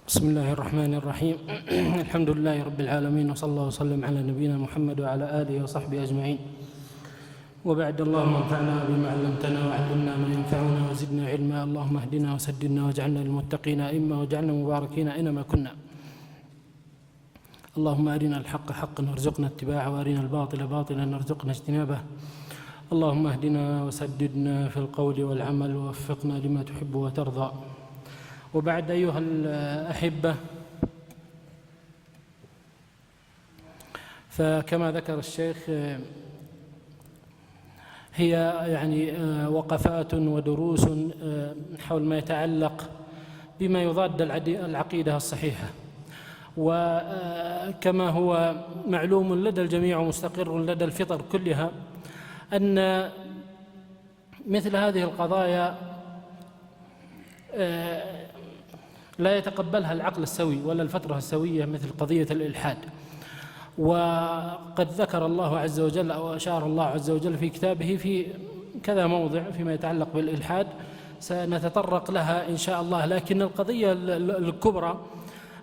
بسم الله الرحمن الرحيم. الحمد لله رب العالمين، وصلى الله وسلم على نبينا محمد وعلى آله وصحبه أجمعين. وبعد، اللهم انفعنا بما علمتنا وعلمنا ما ينفعنا وزدنا علما. اللهم اهدنا وسددنا واجعلنا للمتقين أئمة واجعلنا مباركين أينما كنا. اللهم أرنا الحق حقا وارزقنا اتباعه، وأرنا الباطل باطلا وارزقنا اجتنابه. اللهم اهدنا وسددنا في القول والعمل ووفقنا لما تحب وترضى. وبعد، أيها الأحبة، فكما ذكر الشيخ هي وقفات ودروس حول ما يتعلق بما يضاد العقيدة الصحيحة. وكما هو معلوم لدى الجميع ومستقر لدى الفطر كلها أن مثل هذه القضايا لا يتقبلها العقل السوي ولا الفطرة السوية، مثل قضية الإلحاد. وقد ذكر الله عز وجل أو أشار الله عز وجل في كتابه في كذا موضع فيما يتعلق بالإلحاد، سنتطرق لها إن شاء الله. لكن القضية الكبرى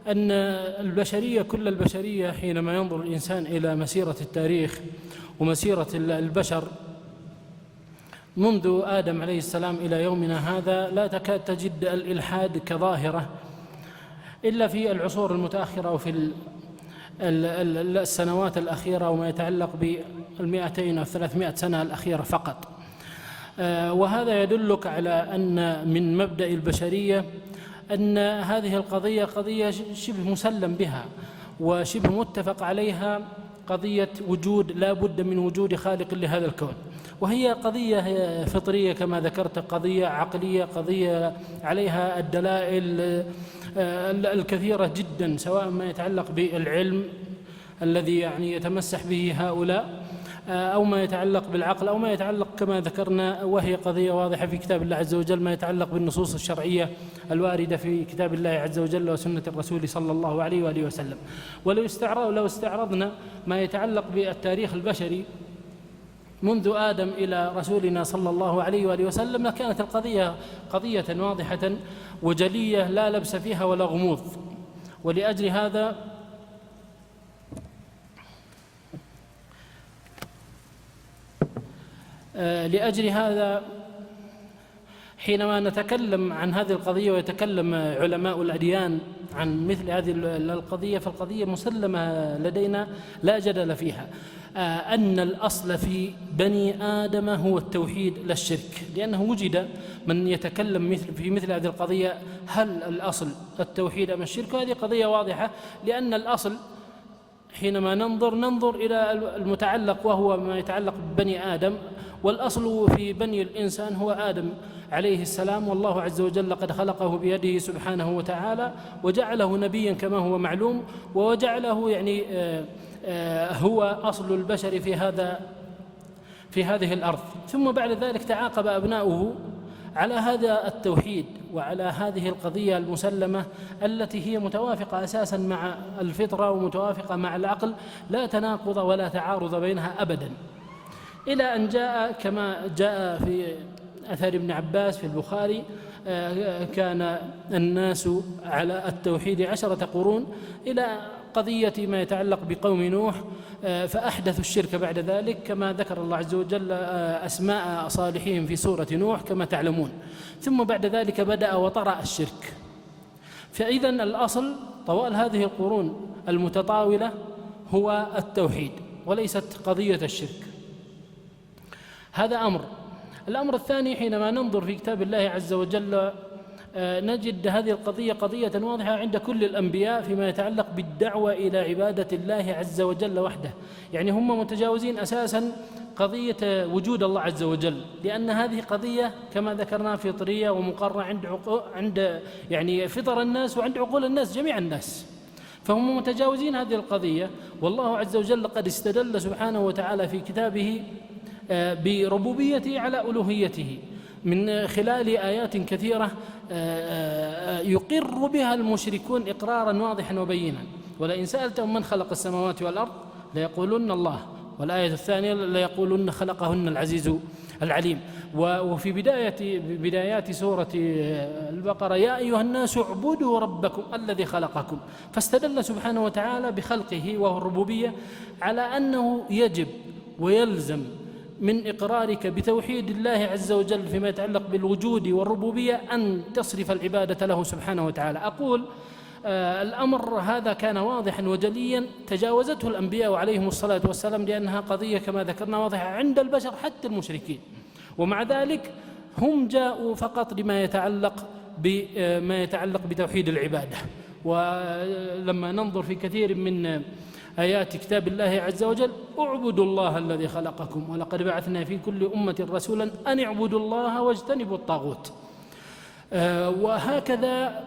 أن البشرية، كل البشرية، حينما ينظر الإنسان إلى مسيرة التاريخ ومسيرة البشر منذ آدم عليه السلام إلى يومنا هذا، لا تكاد تجد الإلحاد كظاهرة إلا في العصور المتأخرة وفي السنوات الأخيرة، وما يتعلق بال200 أو 300 سنة الأخيرة فقط. وهذا يدلك على أن من مبدأ البشرية أن هذه القضية قضية شبه مسلم بها وشبه متفق عليها، قضية وجود، لا بد من وجود خالق لهذا الكون. وهي قضية فطرية كما ذكرت، قضية عقلية، قضية عليها الدلائل الكثيرة جدا، سواء ما يتعلق بالعلم الذي يتمسح به هؤلاء، أو ما يتعلق بالعقل، أو ما يتعلق كما ذكرنا، وهي قضية واضحة في كتاب الله عز وجل، ما يتعلق بالنصوص الشرعية الواردة في كتاب الله عز وجل وسنة الرسول صلى الله عليه وآله وسلم. ولو استعرضنا ما يتعلق بالتاريخ البشري منذ آدم إلى رسولنا صلى الله عليه وآله وسلم، لكانت القضية قضية واضحة وجلية لا لبس فيها ولا غموض. لأجل هذا حينما نتكلم عن هذه القضية ويتكلم علماء الأديان عن مثل هذه القضية، فالقضية مسلمة لدينا لا جدل فيها، أن الأصل في بني آدم هو التوحيد لا الشرك. لأنه وجد من يتكلم في مثل هذه القضية، هل الأصل التوحيد أم الشرك؟ هذه قضية واضحة، لأن الأصل حينما ننظر إلى المتعلق وهو ما يتعلق ببني آدم، والأصل في بني الإنسان هو آدم عليه السلام، والله عز وجل قد خلقه بيده سبحانه وتعالى، وجعله نبيا كما هو معلوم، وجعله هو أصل البشر في هذه الأرض. ثم بعد ذلك تعاقب أبناؤه على هذا التوحيد وعلى هذه القضية المسلمة التي هي متوافقة أساسا مع الفطرة ومتوافقة مع العقل، لا تناقض ولا تعارض بينها أبدا، إلى أن جاء كما جاء في أثر ابن عباس في البخاري: كان الناس على التوحيد 10 قرون، إلى قضية ما يتعلق بقوم نوح، فأحدثوا الشرك بعد ذلك، كما ذكر الله عز وجل أسماء صالحين في سورة نوح كما تعلمون. ثم بعد ذلك بدأ وطرأ الشرك. فإذا الأصل طوال هذه القرون المتطاولة هو التوحيد وليست قضية الشرك. هذا أمر. الأمر الثاني، حينما ننظر في كتاب الله عز وجل نجد هذه القضية قضية واضحة عند كل الأنبياء فيما يتعلق بالدعوة إلى عبادة الله عز وجل وحده. هم متجاوزين أساسا قضية وجود الله عز وجل، لأن هذه قضية كما ذكرنا فطرية ومقرة عند فطر الناس وعند عقول الناس، جميع الناس، فهم متجاوزين هذه القضية. والله عز وجل قد استدل سبحانه وتعالى في كتابه بربوبيته على ألوهيته من خلال آيات كثيرة يقر بها المشركون إقرارا واضحا وبينا: ولئن سألتهم من خلق السماوات والأرض ليقولن الله، والآية الثانية ليقولن خلقهن العليم. وفي بدايات سورة البقرة: يا أيها الناس اعبدوا ربكم الذي خلقكم. فاستدل سبحانه وتعالى بخلقه وهو الربوبية على أنه يجب ويلزم من إقرارك بتوحيد الله عز وجل فيما يتعلق بالوجود والربوبية أن تصرف العبادة له سبحانه وتعالى. أقول الأمر هذا كان واضحا وجليا تجاوزته الأنبياء عليهم الصلاة والسلام، لأنها قضية كما ذكرنا واضحة عند البشر حتى المشركين، ومع ذلك هم جاءوا فقط لما يتعلق بتوحيد العبادة. ولما ننظر في كثير من آيات كتاب الله عز وجل: اعبدوا الله الذي خلقكم ولقد بعثنا في كل أمة رسولا أن اعبدوا الله واجتنبوا الطاغوت. وهكذا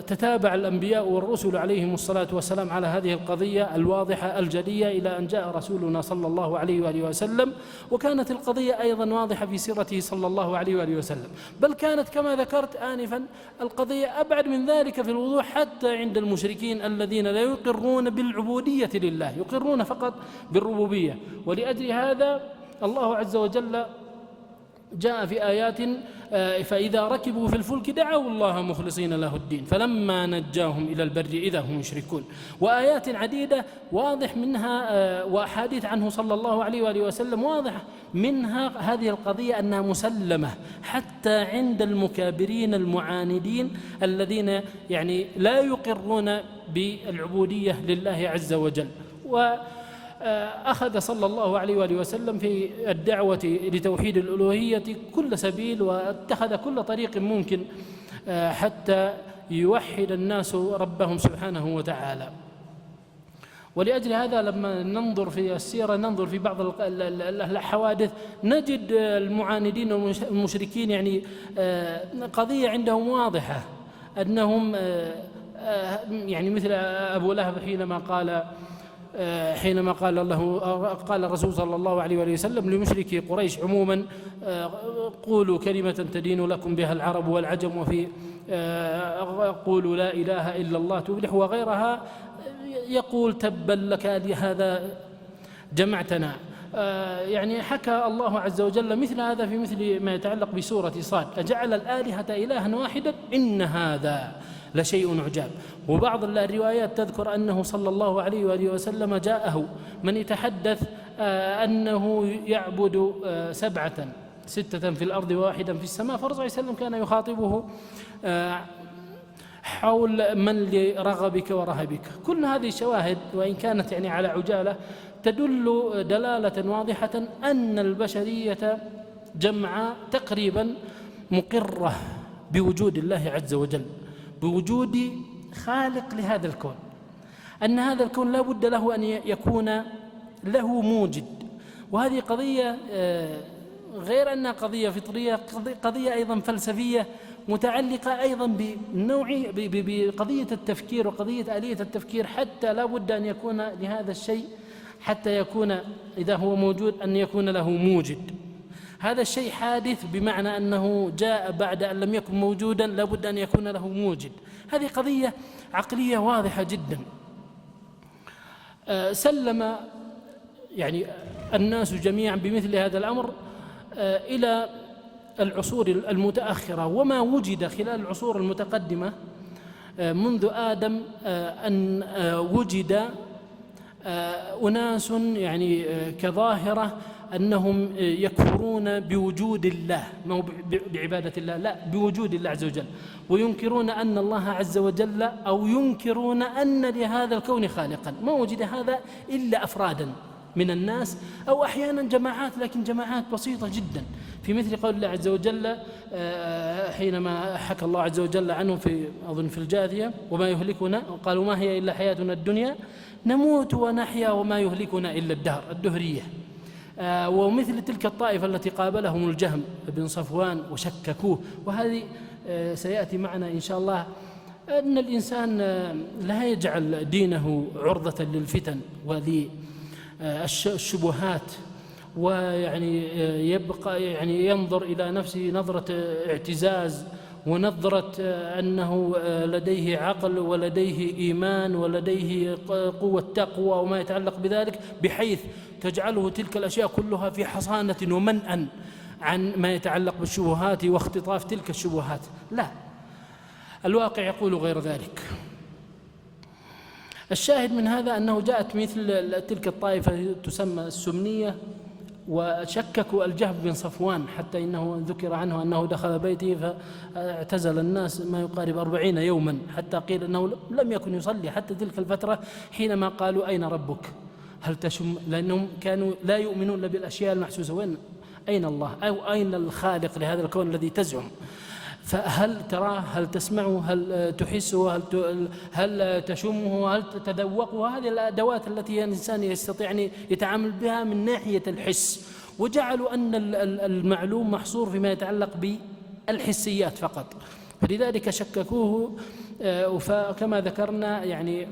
تتابع الأنبياء والرسل عليهم الصلاة والسلام على هذه القضية الواضحة الجلية إلى أن جاء رسولنا صلى الله عليه وآله وسلم، وكانت القضية أيضا واضحة في سيرته صلى الله عليه وآله وسلم، بل كانت كما ذكرت آنفا القضية أبعد من ذلك في الوضوح حتى عند المشركين الذين لا يقرون بالعبودية لله، يقرون فقط بالربوبية. ولأجل هذا الله عز وجل جاء في آيات: فإذا ركبوا في الفلك دعوا الله مخلصين له الدين فلما نجاهم إلى البر إذا هم يشركون. وآيات عديدة واضح منها، وأحاديث عنه صلى الله عليه وآله وسلم واضح منها هذه القضية أنها مسلمة حتى عند المكابرين المعاندين الذين لا يقرون بالعبودية لله عز وجل. أخذ صلى الله عليه وآله وسلم في الدعوة لتوحيد الألوهية كل سبيل، واتخذ كل طريق ممكن حتى يوحد الناس ربهم سبحانه وتعالى. ولأجل هذا لما ننظر في السيرة، ننظر في بعض الحوادث، نجد المعاندين والمشركين قضية عندهم واضحة، أنهم مثل أبو لهب حينما قال الرسول صلى الله عليه وآله وسلم لمشركي قريش عموما: قولوا كلمة تدين لكم بها العرب والعجم، وفي قولوا لا إله إلا الله تفلح، وغيرها يقول: تبا لك لهذا جمعتنا. حكى الله عز وجل مثل هذا في مثل ما يتعلق بسورة صاد: أجعل الآلهة إلها واحدا إن هذا لشيء عجاب. وبعض الروايات تذكر أنه صلى الله عليه وآله وسلم جاءه من يتحدث أنه يعبد 6 في الأرض واحدا في السماء، فالرسول صلى الله عليه وسلم كان يخاطبه حول من لرغبك ورهبك. كل هذه الشواهد وإن كانت على عجالة تدل دلالة واضحة أن البشرية جمعاء تقريبا مقرة بوجود الله عز وجل، بوجود خالق لهذا الكون، أن هذا الكون لا بد له أن يكون له موجد. وهذه قضية غير أنها قضية فطرية، قضية أيضا فلسفية متعلقة أيضا بقضية التفكير وقضية آلية التفكير، حتى لا بد أن يكون لهذا الشيء، حتى يكون إذا هو موجود أن يكون له موجد. هذا الشيء حادث بمعنى أنه جاء بعد أن لم يكن موجودا، لا بد أن يكون له موجد. هذه قضية عقلية واضحة جدا. سلم الناس جميعا بمثل هذا الأمر إلى العصور المتأخرة، وما وجد خلال العصور المتقدمة منذ آدم أن وجد أناس كظاهرة أنهم يكفرون بوجود الله، ما بعبادة الله، لا، بوجود الله عز وجل، وينكرون أن الله عز وجل، أو ينكرون أن لهذا الكون خالقا. ما وجد هذا إلا أفرادا من الناس، أو أحيانا جماعات، لكن جماعات بسيطة جدا، في مثل قول الله عز وجل حينما حكى الله عز وجل عنه أظن في الجاثية: وما يهلكنا، قالوا ما هي إلا حياتنا الدنيا نموت ونحيا وما يهلكنا إلا الدهر، الدهرية. ومثل تلك الطائفة التي قابلهم الجهم بن صفوان وشككوه. وهذه سيأتي معنا إن شاء الله، أن الإنسان لا يجعل دينه عرضة للفتن وللشبهات، يبقى ينظر إلى نفسه نظرة اعتزاز ونظرة أنه لديه عقل ولديه إيمان ولديه قوة تقوى وما يتعلق بذلك، بحيث تجعله تلك الأشياء كلها في حصانة ومنأ عن ما يتعلق بالشبهات واختطاف تلك الشبهات. لا، الواقع يقول غير ذلك. الشاهد من هذا أنه جاءت مثل تلك الطائفة تسمى السمنية، وشككوا الجهم بن صفوان، حتى إنه ذكر عنه أنه دخل بيته فاعتزل الناس ما يقارب 40 يوما، حتى قيل أنه لم يكن يصلي حتى تلك الفترة، حينما قالوا أين ربك؟ هل تشم؟ لأنهم كانوا لا يؤمنون بالأشياء المحسوسة، وين أين الله أو أين الخالق لهذا الكون الذي تزعم؟ فهل تراه؟ هل تسمعه؟ هل تحسه؟ هل تشمه؟ هل تتذوقه؟ هذه الأدوات التي الإنسان يستطيع أن يتعامل بها من ناحية الحس، وجعلوا أن المعلوم محصور فيما يتعلق بالحسيات فقط، فلذلك شككوه. فكما ذكرنا يعني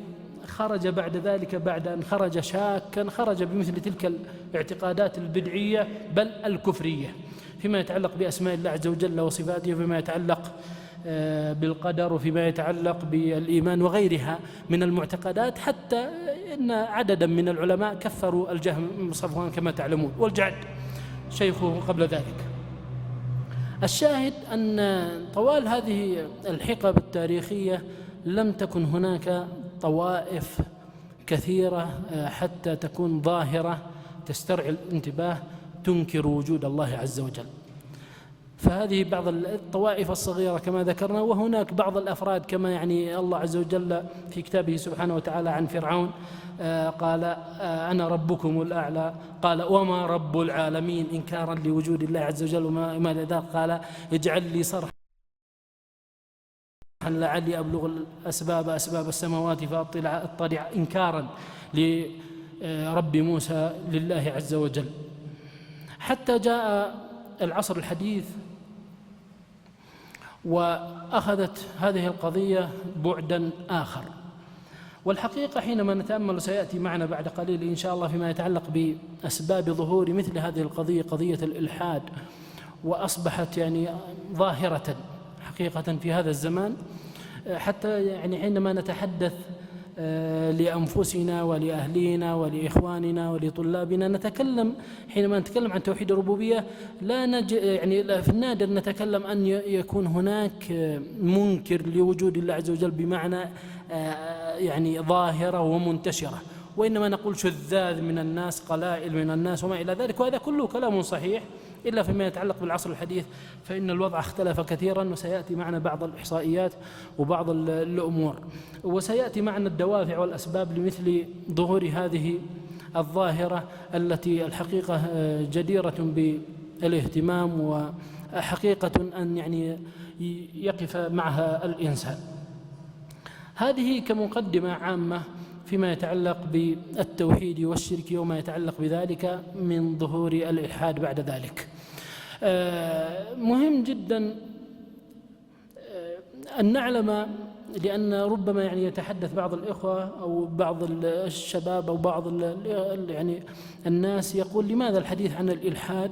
خرج بعد ذلك، بعد أن خرج شاكا، خرج بمثل تلك الاعتقادات البدعية بل الكفرية فيما يتعلق بأسماء الله عز وجل وصفاته، وفيما يتعلق بالقدر، وفيما يتعلق بالإيمان وغيرها من المعتقدات، حتى إن عددا من العلماء كفروا الجهم بن صفوان كما تعلمون، والجعد شيخه قبل ذلك. الشاهد أن طوال هذه الحقب التاريخية لم تكن هناك طوائف كثيرة حتى تكون ظاهرة تسترعي الانتباه تنكر وجود الله عز وجل. فهذه بعض الطوائف الصغيرة كما ذكرنا، وهناك بعض الأفراد كما يعني الله عز وجل في كتابه سبحانه وتعالى عن فرعون قال أنا ربكم الأعلى، قال وما رب العالمين، إنكارا لوجود الله عز وجل، وما ذلك قال اجعل لي صرحا لعلي أبلغ أسباب السماوات فأطلع، إنكارا لرب موسى لله عز وجل. حتى جاء العصر الحديث وأخذت هذه القضية بعدا آخر. والحقيقة حينما نتأمل، سيأتي معنا بعد قليل إن شاء الله فيما يتعلق بأسباب ظهور مثل هذه القضية، قضية الإلحاد، وأصبحت يعني ظاهرة حقيقة في هذا الزمان، حتى يعني حينما نتحدث لأنفسنا ولأهلينا ولإخواننا ولطلابنا نتكلم، حينما نتكلم عن توحيد الربوبية لا يعني في النادر نتكلم أن يكون هناك منكر لوجود الله عز وجل بمعنى يعني ظاهرة ومنتشرة، وإنما نقول شذاذ من الناس، قلائل من الناس وما إلى ذلك، وهذا كله كلام صحيح، إلا فيما يتعلق بالعصر الحديث فإن الوضع اختلف كثيرا، وسيأتي معنا بعض الإحصائيات وبعض الأمور، وسيأتي معنا الدوافع والأسباب لمثل ظهور هذه الظاهرة التي الحقيقة جديرة بالاهتمام، وحقيقة أن يعني يقف معها الإنسان. هذه كمقدمة عامة فيما يتعلق بالتوحيد والشرك وما يتعلق بذلك من ظهور الإلحاد بعد ذلك. مهم جدا أن نعلم، لأن ربما يعني يتحدث بعض الإخوة أو بعض الشباب أو بعض يعني الناس يقول لماذا الحديث عن الإلحاد،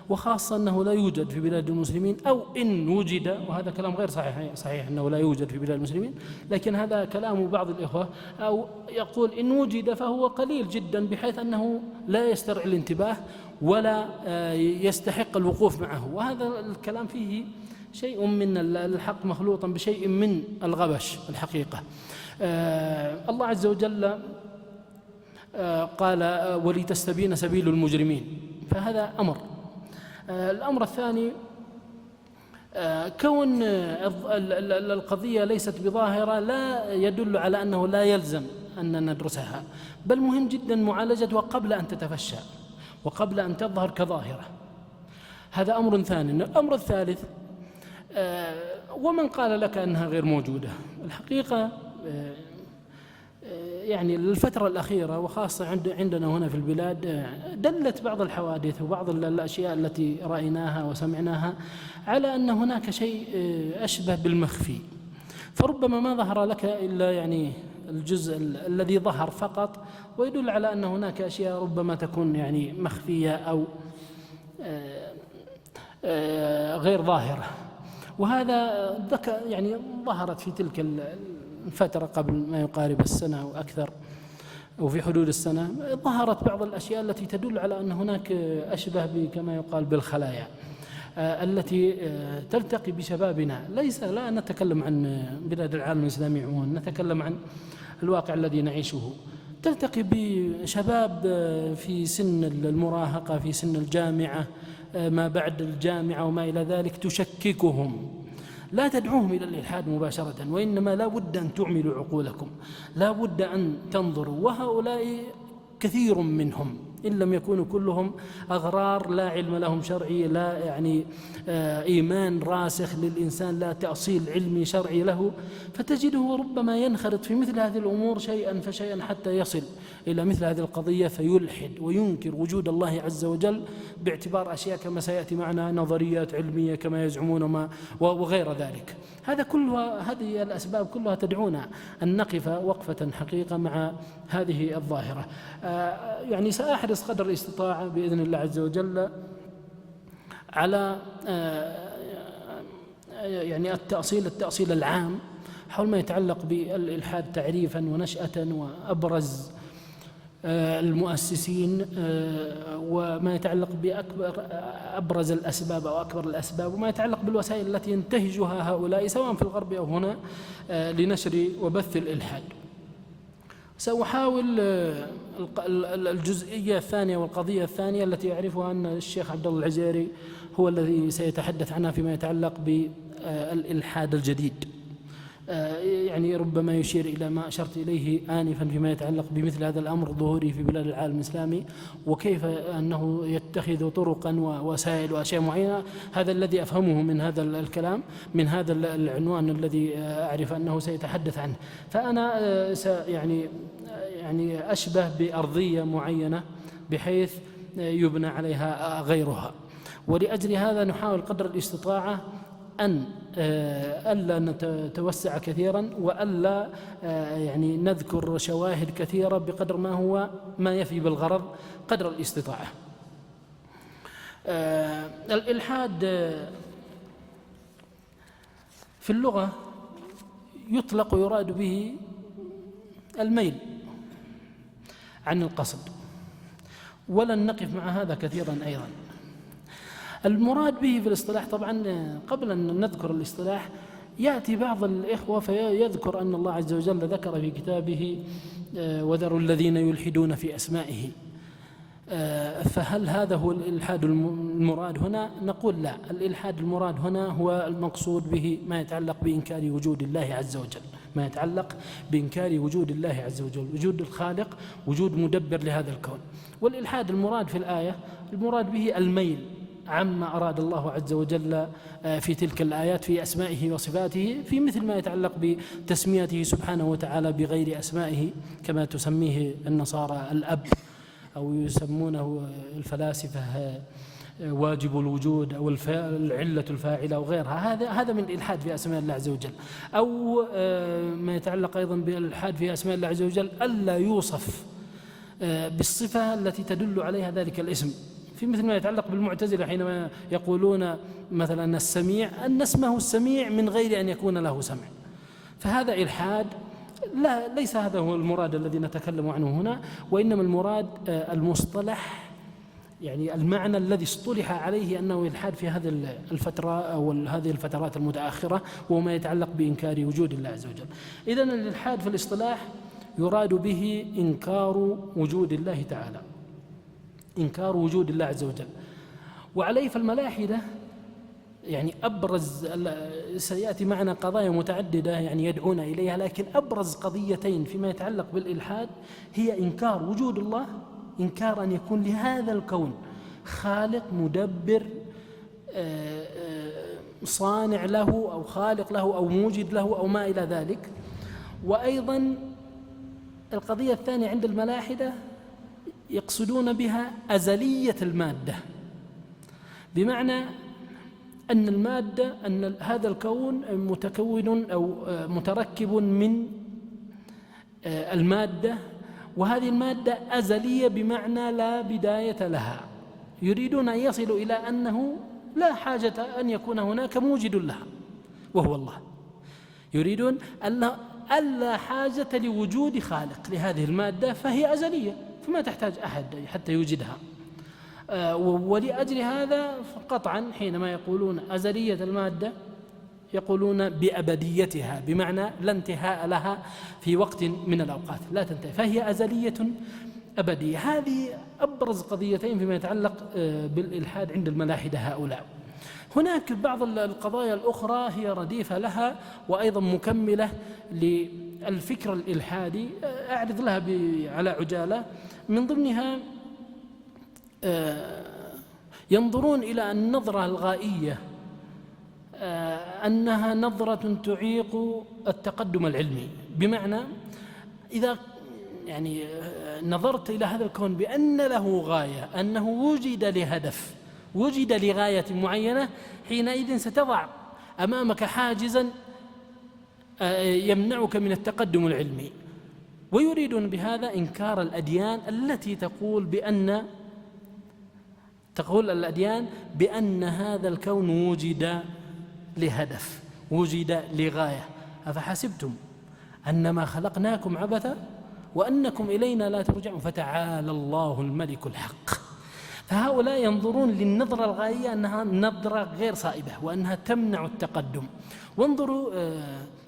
وخاصة أنه لا يوجد في بلاد المسلمين، أو إن وجد، وهذا كلام غير صحيح أنه لا يوجد في بلاد المسلمين، لكن هذا كلام بعض الإخوة، أو يقول إن وجد فهو قليل جدا بحيث أنه لا يسترعي الانتباه ولا يستحق الوقوف معه، وهذا الكلام فيه شيء من الحق مخلوطا بشيء من الغبش الحقيقة. الله عز وجل قال ولتستبين سبيل المجرمين، فهذا أمر. الأمر الثاني كون القضية ليست بظاهرة لا يدل على أنه لا يلزم أن ندرسها، بل مهم جدا معالجتها قبل أن تتفشى وقبل أن تظهر كظاهرة. هذا أمر ثاني. الأمر الثالث، ومن قال لك أنها غير موجودة؟ الحقيقة يعني الفترة الأخيرة وخاصة عندنا هنا في البلاد دلت بعض الحوادث وبعض الأشياء التي رأيناها وسمعناها على أن هناك شيء أشبه بالمخفي، فربما ما ظهر لك إلا يعني الجزء الذي ظهر فقط، ويدل على أن هناك أشياء ربما تكون يعني مخفية أو غير ظاهرة. وهذا يعني ظهرت في تلك الفترة قبل ما يقارب السنة أو أكثر، أو في حدود السنة، ظهرت بعض الأشياء التي تدل على أن هناك أشبه كما يقال بالخلايا التي تلتقي بشبابنا. لا نتكلم عن بلاد العالم الإسلامي عموما، نتكلم عن الواقع الذي نعيشه. تلتقي بشباب في سن المراهقة، في سن الجامعة، ما بعد الجامعة وما إلى ذلك، تشككهم، لا تدعوهم إلى الإلحاد مباشرة، وإنما لا بد أن تعملوا عقولكم، لا بد أن تنظروا. وهؤلاء كثير منهم إن لم يكونوا كلهم أغرار، لا علم لهم شرعي، لا يعني إيمان راسخ للإنسان، لا تأصيل علمي شرعي له، فتجده ربما ينخرط في مثل هذه الأمور شيئا فشيئا حتى يصل إلى مثل هذه القضية فيلحد وينكر وجود الله عز وجل باعتبار أشياء كما سيأتي معنا نظريات علمية كما يزعمون وغير ذلك. هذه الأسباب كلها تدعونا أن نقف وقفة حقيقة مع هذه الظاهرة. يعني سأحرص قدر الاستطاعة بإذن الله عز وجل على يعني التأصيل العام حول ما يتعلق بالإلحاد تعريفا ونشأة، وأبرز المؤسسين، وما يتعلق بأبرز الأسباب أو أكبر الأسباب، وما يتعلق بالوسائل التي ينتهجها هؤلاء سواء في الغرب أو هنا لنشر وبث الإلحاد. سأحاول الجزئية الثانية والقضية الثانية التي يعرفها أن الشيخ عبد الله العزيري هو الذي سيتحدث عنها فيما يتعلق بالإلحاد الجديد، يعني ربما يشير إلى ما أشرت إليه آنفا فيما يتعلق بمثل هذا الأمر ظهوري في بلاد العالم الإسلامي، وكيف أنه يتخذ طرقا ووسائل وأشياء معينة. هذا الذي أفهمه من هذا الكلام، من هذا العنوان الذي أعرف أنه سيتحدث عنه. فأنا يعني أشبه بأرضية معينة بحيث يبنى عليها غيرها، ولأجل هذا نحاول قدر الاستطاعة أن ألا نتوسع كثيرا، وألا يعني نذكر شواهد كثيرة بقدر ما يفي بالغرض قدر الاستطاعة. الإلحاد في اللغة يطلق ويراد به الميل عن القصد، ولن نقف مع هذا كثيرا أيضا. المراد به في الاصطلاح، طبعا قبل أن نذكر الاصطلاح يأتي بعض الإخوة فيذكر أن الله عز وجل ذكر في كتابه وذروا الذين يلحدون في أسمائه، فهل هذا هو الإلحاد المراد هنا؟ نقول لا، الإلحاد المراد هنا هو المقصود به ما يتعلق بإنكار وجود الله عز وجل، ما يتعلق بإنكار وجود الله عز وجل، وجود الخالق، وجود مدبر لهذا الكون. والإلحاد المراد في الآية المراد به الميل عما أراد الله عز وجل في تلك الآيات في أسمائه وصفاته، في مثل ما يتعلق بتسميته سبحانه وتعالى بغير أسمائه كما تسميه النصارى الأب، أو يسمونه الفلاسفة واجب الوجود أو العلة الفاعلة أو غيرها. هذا من الإلحاد في أسماء الله عز وجل. أو ما يتعلق أيضا بالإلحاد في أسماء الله عز وجل ألا يوصف بالصفة التي تدل عليها ذلك الاسم، في مثل ما يتعلق بالمعتزلة حينما يقولون مثلا السميع أن اسمه السميع من غير أن يكون له سمع، فهذا إلحاد. لا، ليس هذا هو المراد الذي نتكلم عنه هنا، وإنما المراد المصطلح، يعني المعنى الذي اصطلح عليه أنه إلحاد في هذه الفترة أو هذه الفترات المتأخرة، وما يتعلق بإنكار وجود الله عز وجل. إذن الإلحاد في الاصطلاح يراد به إنكار وجود الله تعالى، إنكار وجود الله عز وجل. وعليه فالملاحدة يعني أبرز، سيأتي معنا قضايا متعددة يعني يدعون إليها، لكن أبرز قضيتين فيما يتعلق بالإلحاد هي إنكار وجود الله، إنكار أن يكون لهذا الكون خالق مدبر صانع له أو خالق له أو موجد له أو ما إلى ذلك. وأيضا القضية الثانية عند الملاحدة يقصدون بها أزلية المادة، بمعنى أن المادة، أن هذا الكون متكون أو متركب من المادة، وهذه المادة أزلية بمعنى لا بداية لها. يريدون أن يصلوا إلى أنه لا حاجة أن يكون هناك موجد لها، وهو الله. يريدون ألا حاجة لوجود خالق لهذه المادة، فهي أزلية فما تحتاج أحد حتى يوجدها. ولأجل هذا قطعا حينما يقولون أزلية المادة يقولون بأبديتها، بمعنى لا انتهاء لها في وقت من الأوقات، لا تنتهي، فهي أزلية أبدية. هذه أبرز قضيتين فيما يتعلق بالإلحاد عند الملاحدة هؤلاء. هناك بعض القضايا الأخرى هي رديفة لها وأيضا مكملة للفكر الإلحادي، أعرض لها على عجالة. من ضمنها ينظرون إلى النظرة الغائية أنها نظرة تعيق التقدم العلمي، بمعنى إذا يعني نظرت إلى هذا الكون بأن له غاية، أنه وجد لهدف، وجد لغاية معينة، حينئذ ستضع أمامك حاجزا يمنعك من التقدم العلمي. ويريدون بهذا إنكار الأديان التي تقول الأديان بأن هذا الكون وجد لهدف، وجد لغاية. أفحسبتم أنما خلقناكم عبثا وأنكم إلينا لا ترجعون فتعالى الله الملك الحق. فهؤلاء ينظرون للنظرة الغائية أنها نظرة غير صائبة وأنها تمنع التقدم. وانظروا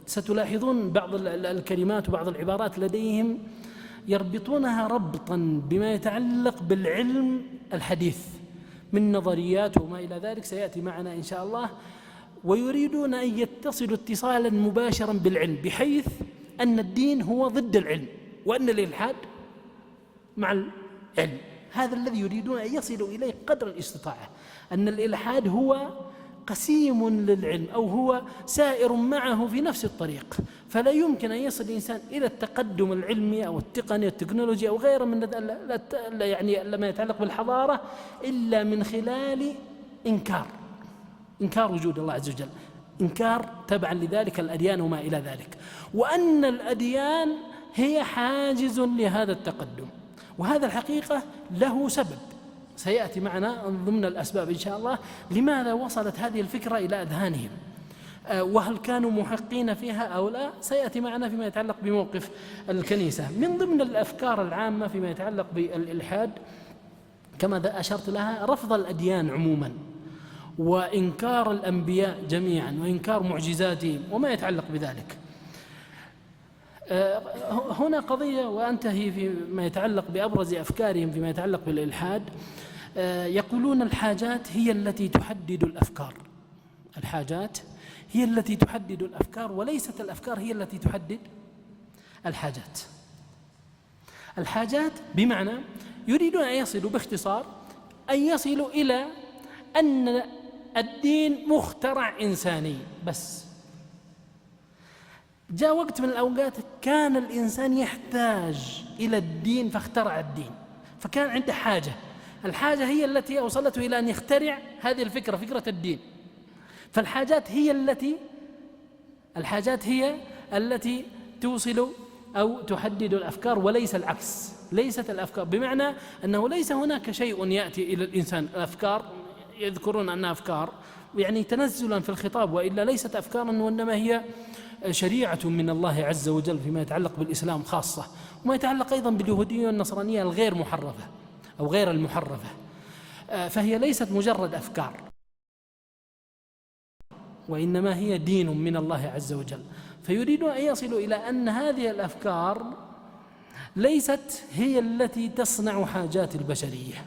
ستلاحظون بعض الكلمات وبعض العبارات لديهم يربطونها ربطا بما يتعلق بالعلم الحديث من نظريات وما إلى ذلك، سيأتي معنا إن شاء الله. ويريدون أن يتصلوا اتصالا مباشرا بالعلم، بحيث أن الدين هو ضد العلم وأن الإلحاد مع العلم. هذا الذي يريدون أن يصلوا إليه قدر الاستطاعة، أن الإلحاد هو قسيم للعلم أو هو سائر معه في نفس الطريق، فلا يمكن أن يصل الإنسان إلى التقدم العلمي أو التقني التكنولوجي أو غيره من يعني ما يتعلق بالحضارة إلا من خلال إنكار وجود الله عز وجل، إنكار تبعا لذلك الأديان وما إلى ذلك، وأن الأديان هي حاجز لهذا التقدم. وهذا الحقيقة له سبب سيأتي معنا ضمن الأسباب إن شاء الله لماذا وصلت هذه الفكرة إلى أذهانهم، وهل كانوا محقين فيها أو لا، سيأتي معنا فيما يتعلق بموقف الكنيسة. من ضمن الأفكار العامة فيما يتعلق بالإلحاد كما أشرت لها رفض الأديان عموما، وإنكار الأنبياء جميعا، وإنكار معجزاتهم وما يتعلق بذلك. هنا قضية وأنتهي فيما يتعلق بأبرز أفكارهم فيما يتعلق بالإلحاد. يقولون الحاجات هي التي تحدد الأفكار، الحاجات هي التي تحدد الأفكار وليست الأفكار هي التي تحدد الحاجات. الحاجات بمعنى يريدون أن يصلوا باختصار أن يصلوا إلى أن الدين مخترع إنساني بس. جاء وقت من الأوقات كان الإنسان يحتاج إلى الدين فاخترع الدين، فكان عنده حاجة، الحاجة هي التي أوصلته إلى أن يخترع هذه الفكرة، فكرة الدين. فالحاجات هي التي توصل أو تحدد الأفكار وليس العكس، ليست الأفكار، بمعنى أنه ليس هناك شيء يأتي إلى الإنسان. الأفكار يذكرون أنها أفكار يعني تنزلا في الخطاب، وإلا ليست أفكارا، وإنما هي شريعة من الله عز وجل فيما يتعلق بالإسلام خاصة، وما يتعلق أيضا باليهودية والنصرانية الغير محرفة أو غير المحرفة. فهي ليست مجرد أفكار، وإنما هي دين من الله عز وجل. فيريدون أن يصلوا إلى أن هذه الأفكار ليست هي التي تصنع حاجات البشرية،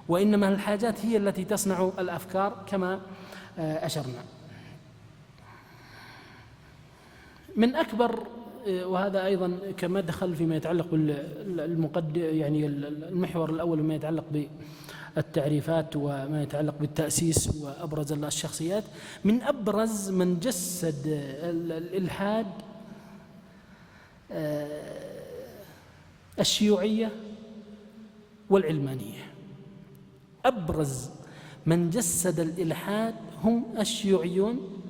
وإنما الحاجات هي التي تصنع الأفكار كما أشرنا. من أكبر، وهذا أيضا كمدخل فيما يتعلق بالمقدم يعني المحور الأول فيما يتعلق بالتعريفات وما يتعلق بالتأسيس وأبرز الشخصيات، من أبرز من جسد الإلحاد الشيوعية والعلمانية. أبرز من جسد الإلحاد هم الشيوعيون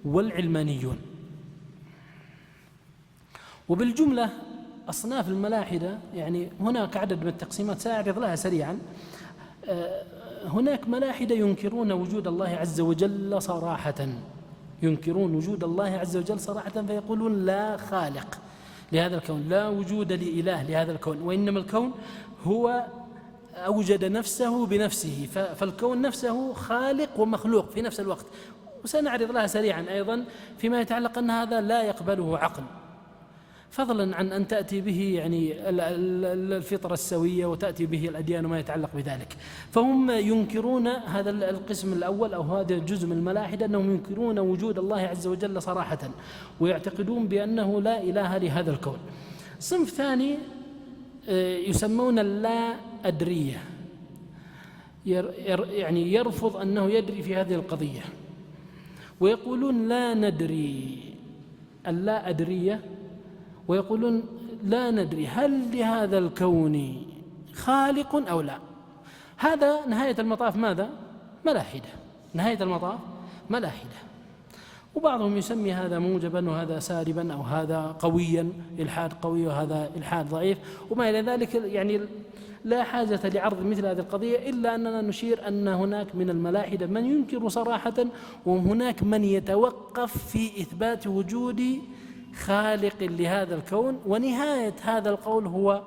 والعلمانيون. وبالجملة أصناف الملاحدة يعني هناك عدد من التقسيمات سأعرض لها سريعا. هناك ملاحدة ينكرون وجود الله عز وجل صراحة، ينكرون وجود الله عز وجل صراحة، فيقولون لا خالق لهذا الكون، لا وجود لإله لهذا الكون، وإنما الكون هو أوجد نفسه بنفسه، فالكون نفسه خالق ومخلوق في نفس الوقت. وسنعرض لها سريعا أيضا فيما يتعلق أن هذا لا يقبله عقل، فضلا عن أن تأتي به يعني الفطرة السوية وتأتي به الأديان وما يتعلق بذلك. فهم ينكرون هذا القسم الأول أو هذا الجزء من الملاحدة، أنهم ينكرون وجود الله عز وجل صراحة، ويعتقدون بأنه لا إله لهذا الكون. صنف ثاني يسمون اللا أدرية، يعني يرفض أنه يدري في هذه القضية، ويقولون لا ندري، اللا أدرية، ويقولون لا ندري هل لهذا الكون خالق أو لا. هذا نهاية المطاف ماذا؟ ملاحدة، نهاية المطاف ملاحدة. وبعضهم يسمي هذا موجبا وهذا سالبا، أو هذا قويا إلحاد قوي وهذا إلحاد ضعيف وما إلى ذلك. يعني لا حاجة لعرض مثل هذه القضية، إلا أننا نشير أن هناك من الملاحدة من ينكر صراحة، وهناك من يتوقف في إثبات وجود خالق لهذا الكون، ونهاية هذا القول هو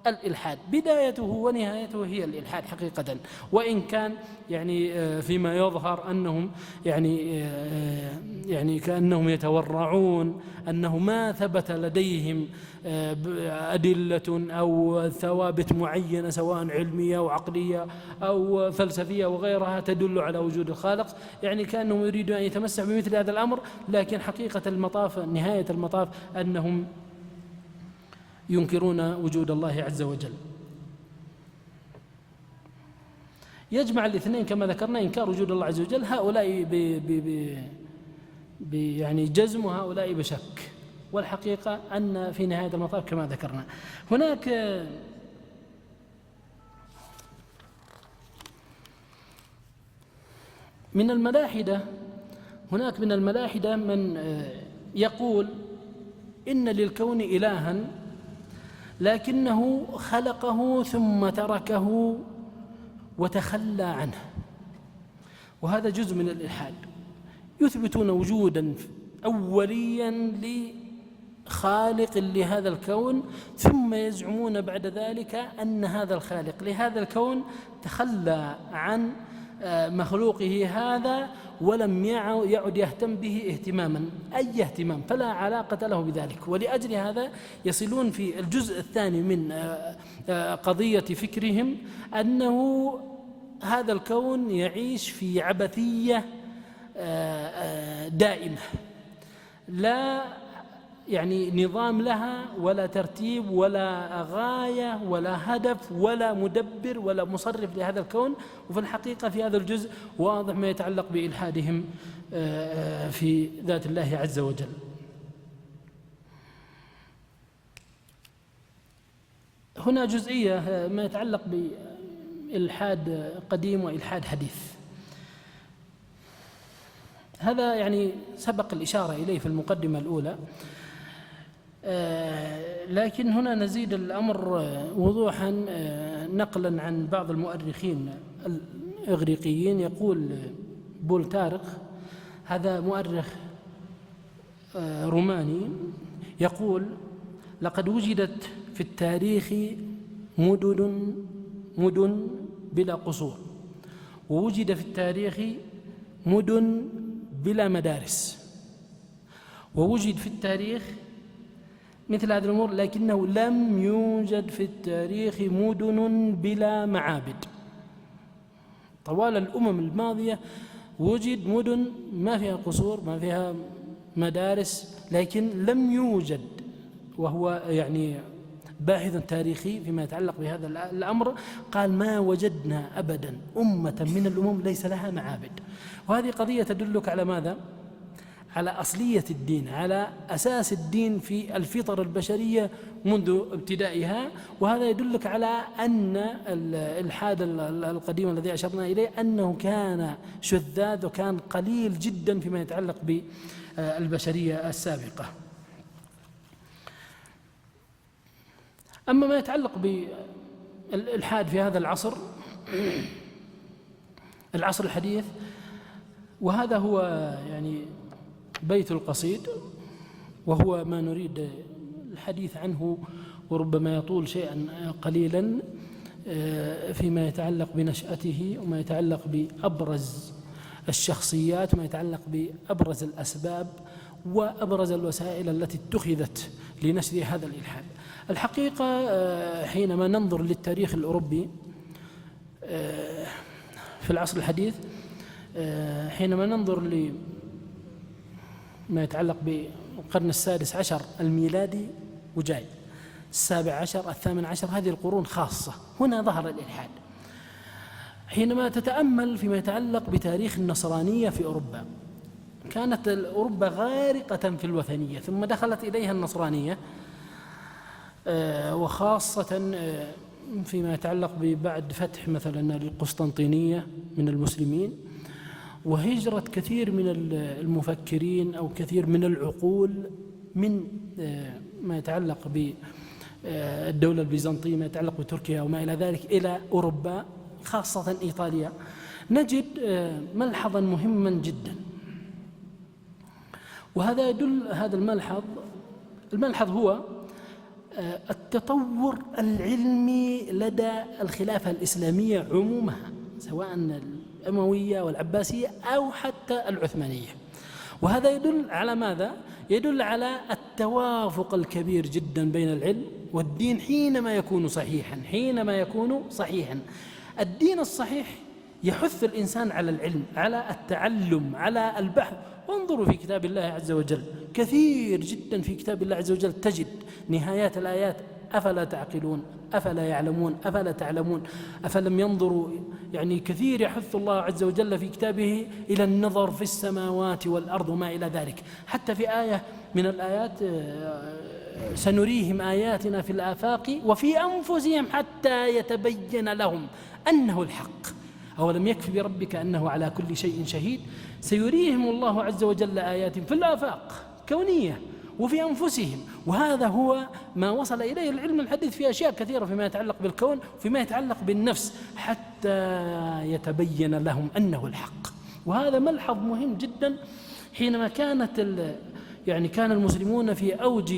الإلحاد، بدايته ونهايته هي الإلحاد حقيقة. وإن كان يعني فيما يظهر أنهم يعني كأنهم يتورعون، أنه ما ثبت لديهم أدلة أو ثوابت معينة سواء علمية أو عقلية أو فلسفية وغيرها تدل على وجود الخالق، يعني كأنهم يريدون أن يتمسحوا بمثل هذا الأمر. لكن حقيقة المطاف، نهاية المطاف، أنهم ينكرون وجود الله عز وجل. يجمع الاثنين كما ذكرنا، إنكار وجود الله عز وجل، هؤلاء يعني جزم وهؤلاء بشك. والحقيقة أن في نهاية المطاف كما ذكرنا هناك من الملاحدة من يقول إن للكون إلها لكنه خلقه ثم تركه وتخلى عنه، وهذا جزء من الإلحاد. يثبتون وجودا أوليا لخالق لهذا الكون، ثم يزعمون بعد ذلك أن هذا الخالق لهذا الكون تخلى عن مخلوقه هذا ولم يعد يهتم به اهتماما، أي اهتمام، فلا علاقة له بذلك. ولأجل هذا يصلون في الجزء الثاني من قضية فكرهم أنه هذا الكون يعيش في عبثية دائمة، لا يعني نظام لها ولا ترتيب ولا غاية ولا هدف ولا مدبر ولا مصرف لهذا الكون. وفي الحقيقة في هذا الجزء واضح ما يتعلق بإلحادهم في ذات الله عز وجل. هنا جزئية ما يتعلق بإلحاد قديم وإلحاد حديث، هذا يعني سبق الإشارة إليه في المقدمة الأولى، لكن هنا نزيد الأمر وضوحا نقلا عن بعض المؤرخين الإغريقيين. يقول بولتارخ، هذا مؤرخ روماني، يقول: لقد وجدت في التاريخ مدن بلا قصور، ووجد في التاريخ مدن بلا مدارس، ووجد في التاريخ مثل هذه الأمور، لكنه لم يوجد في التاريخ مدن بلا معابد. طوال الأمم الماضية وجد مدن ما فيها قصور ما فيها مدارس، لكن لم يوجد، وهو يعني باحث تاريخي فيما يتعلق بهذا الأمر، قال: ما وجدنا أبدا أمة من الأمم ليس لها معابد. وهذه قضية تدلك على ماذا؟ على أصلية الدين، على أساس الدين في الفطر البشرية منذ ابتدائها. وهذا يدلك على أن الإلحاد القديم الذي أشرنا إليه أنه كان شذاذ وكان قليل جدا فيما يتعلق بالبشرية السابقة. أما ما يتعلق بالإلحاد في هذا العصر الحديث، وهذا هو يعني بيت القصيد، وهو ما نريد الحديث عنه وربما يطول شيئا قليلا فيما يتعلق بنشأته وما يتعلق بأبرز الشخصيات وما يتعلق بأبرز الأسباب وأبرز الوسائل التي اتخذت لنشر هذا الإلحاد. الحقيقة حينما ننظر للتاريخ الأوروبي في العصر الحديث، حينما ننظر لما يتعلق بالقرن السادس عشر الميلادي وجاي، السابع عشر، الثامن عشر، هذه القرون خاصة هنا ظهر الإلحاد. حينما تتأمل فيما يتعلق بتاريخ النصرانية في أوروبا، كانت أوروبا غارقة في الوثنية، ثم دخلت إليها النصرانية، وخاصة فيما يتعلق ببعد فتح مثلا القسطنطينية من المسلمين، وهجرة كثير من المفكرين أو كثير من العقول من ما يتعلق بالدولة البيزنطية، ما يتعلق بتركيا وما إلى ذلك إلى أوروبا خاصة إيطاليا. نجد ملحظا مهما جدا، وهذا يدل، هذا الملحظ هو التطور العلمي لدى الخلافة الإسلامية عمومها، سواء الأموية والعباسية أو حتى العثمانية. وهذا يدل على ماذا؟ يدل على التوافق الكبير جدا بين العلم والدين حينما يكون صحيحا. الدين الصحيح يحث الإنسان على العلم، على التعلم، على البحث. وانظروا في كتاب الله عز وجل، كثير جدا في كتاب الله عز وجل تجد نهايات الآيات: أفلا تعقلون، أفلا يعلمون، أفلا تعلمون، أفلم ينظروا. يعني كثير يحث الله عز وجل في كتابه إلى النظر في السماوات والأرض وما إلى ذلك. حتى في آية من الآيات: سنريهم آياتنا في الآفاق وفي أنفسهم حتى يتبين لهم أنه الحق، أولم يكف بربك أنه على كل شيء شهيد. سيريهم الله عز وجل آيات في الآفاق كونية وفي أنفسهم. وهذا هو ما وصل إليه العلم الحديث في أشياء كثيرة فيما يتعلق بالكون وفيما يتعلق بالنفس، حتى يتبين لهم أنه الحق. وهذا ملحظ مهم جدا حينما كان المسلمون في أوج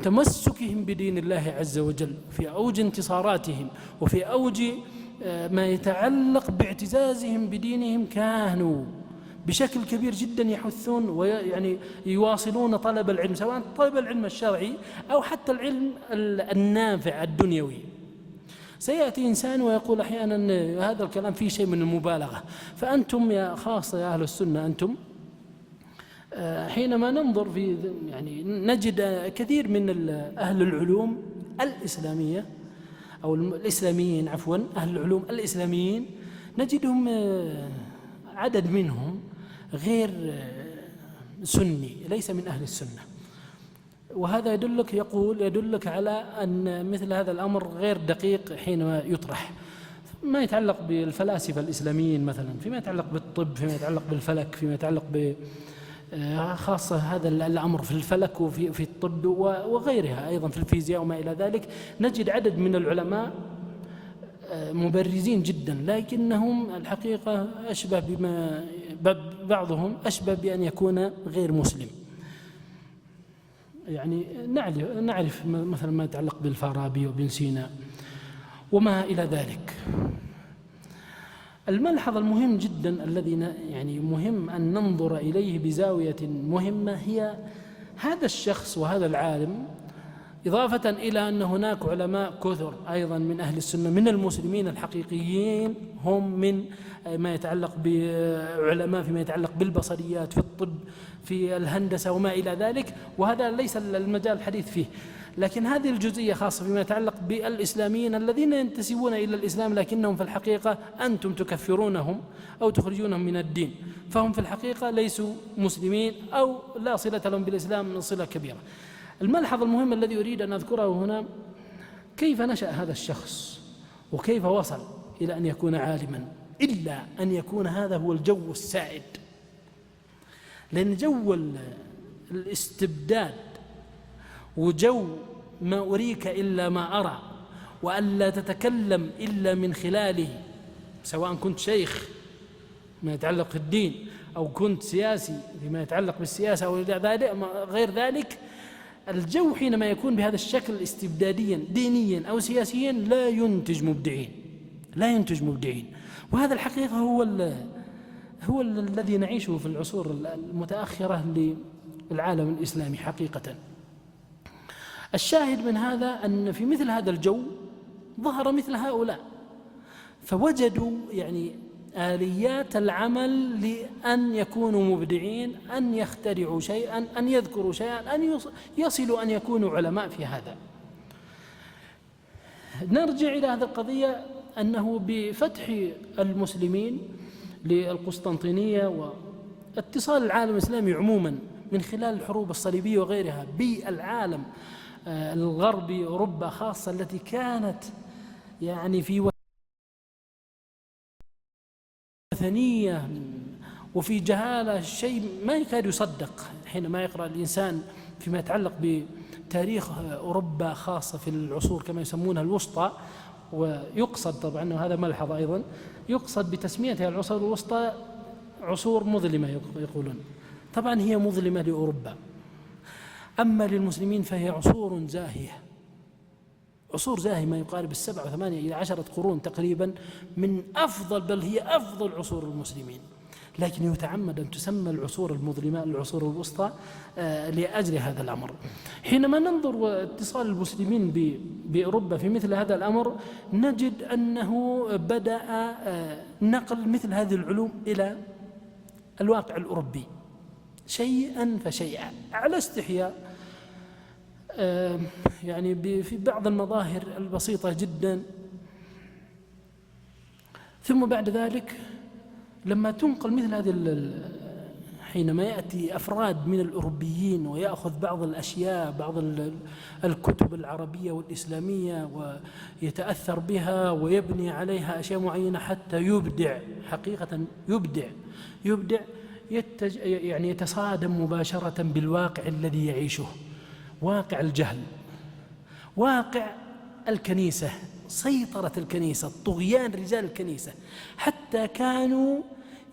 تمسكهم بدين الله عز وجل، في أوج انتصاراتهم، وفي أوج ما يتعلق باعتزازهم بدينهم، كانوا بشكل كبير جدا يحثون ويعني يواصلون طلب العلم، سواء طلب العلم الشرعي أو حتى العلم النافع الدنيوي. سيأتي إنسان ويقول أحيانا هذا الكلام فيه شيء من المبالغة. فأنتم يا خاصة يا أهل السنة، أنتم حينما ننظر في نجد كثير من أهل العلوم الإسلامية أو الإسلاميين، أهل العلوم الإسلاميين، نجدهم عدد منهم غير سني، ليس من أهل السنة. وهذا يدلك على أن مثل هذا الأمر غير دقيق حينما يطرح. ما يتعلق بالفلاسفة الإسلاميين مثلا، فيما يتعلق بالطب، فيما يتعلق بالفلك، فيما يتعلق خاصة هذا الأمر في الفلك وفي الطب وغيرها، أيضا في الفيزياء وما إلى ذلك، نجد عدد من العلماء مبرزين جدا، لكنهم الحقيقة بعضهم أشبه بأن يكون غير مسلم. يعني نعرف مثلا ما يتعلق بالفارابي وابن سينا وما إلى ذلك. الملحظ المهم جدا الذي مهم أن ننظر إليه بزاوية مهمة هي هذا الشخص وهذا العالم، إضافة إلى أن هناك علماء كثر أيضا من أهل السنة من المسلمين الحقيقيين، هم من ما يتعلق بعلماء فيما يتعلق بالبصريات، في الطب، في الهندسة وما إلى ذلك، وهذا ليس المجال الحديث فيه. لكن هذه الجزئية خاصة فيما يتعلق بالإسلاميين الذين ينتسبون إلى الإسلام، لكنهم في الحقيقة أنتم تكفرونهم أو تخرجونهم من الدين، فهم في الحقيقة ليسوا مسلمين أو لا صلة لهم بالإسلام من صلة كبيرة. الملحظ المهم الذي أريد أن أذكره هنا: كيف نشأ هذا الشخص وكيف وصل إلى أن يكون عالما، إلا أن يكون هذا هو الجو السائد. لأن جو الاستبداد وجو ما أريك إلا ما أرى وألا تتكلم إلا من خلاله، سواء كنت شيخ ما يتعلق في الدين أو كنت سياسي فيما يتعلق بالسياسة أو غير ذلك، الجو حينما يكون بهذا الشكل استبداديا دينيا أو سياسيا لا ينتج مبدعين، لا ينتج مبدعين. وهذا الحقيقة هو الذي نعيشه في العصور المتأخرة للعالم الإسلامي حقيقة. الشاهد من هذا أن في مثل هذا الجو ظهر مثل هؤلاء، فوجدوا يعني آليات العمل لأن يكونوا مبدعين، أن يخترعوا شيئا، أن يذكروا شيئا، أن يصلوا أن يكونوا علماء في هذا. نرجع إلى هذه القضية، أنه بفتح المسلمين للقسطنطينية واتصال العالم الإسلامي عموما من خلال الحروب الصليبية وغيرها بالعالم الغربي، أوروبا خاصة التي كانت يعني في وثنية وفي جهالة، شيء ما يكاد يصدق حينما يقرأ الإنسان فيما يتعلق بتاريخ أوروبا خاصة في العصور كما يسمونها الوسطى. ويقصد طبعا، وهذا ملحظ أيضا، يقصد بتسميتها العصور الوسطى عصور مظلمة يقولون. طبعا هي مظلمة لأوروبا، أما للمسلمين فهي عصور زاهية، عصور زاهية ما يقارب 7 و8 إلى 10 قرون تقريبا، من أفضل، بل هي أفضل عصور المسلمين. لكن يتعمد أن تسمى العصور المظلمة العصور الوسطى لأجل هذا الأمر. حينما ننظر اتصال المسلمين بأوروبا في مثل هذا الأمر، نجد أنه بدأ نقل مثل هذه العلوم إلى الواقع الأوروبي شيئا فشيئا على استحياء، يعني في بعض المظاهر البسيطة جدا. ثم بعد ذلك لما تنقل مثل هذه، حينما يأتي أفراد من الأوروبيين ويأخذ بعض الأشياء، بعض الكتب العربية والإسلامية ويتأثر بها ويبني عليها أشياء معينة حتى يبدع، حقيقة يبدع يعني يتصادم مباشرة بالواقع الذي يعيشه، واقع الجهل، واقع الكنيسة، سيطرة الكنيسة، طغيان رجال الكنيسة، حتى كانوا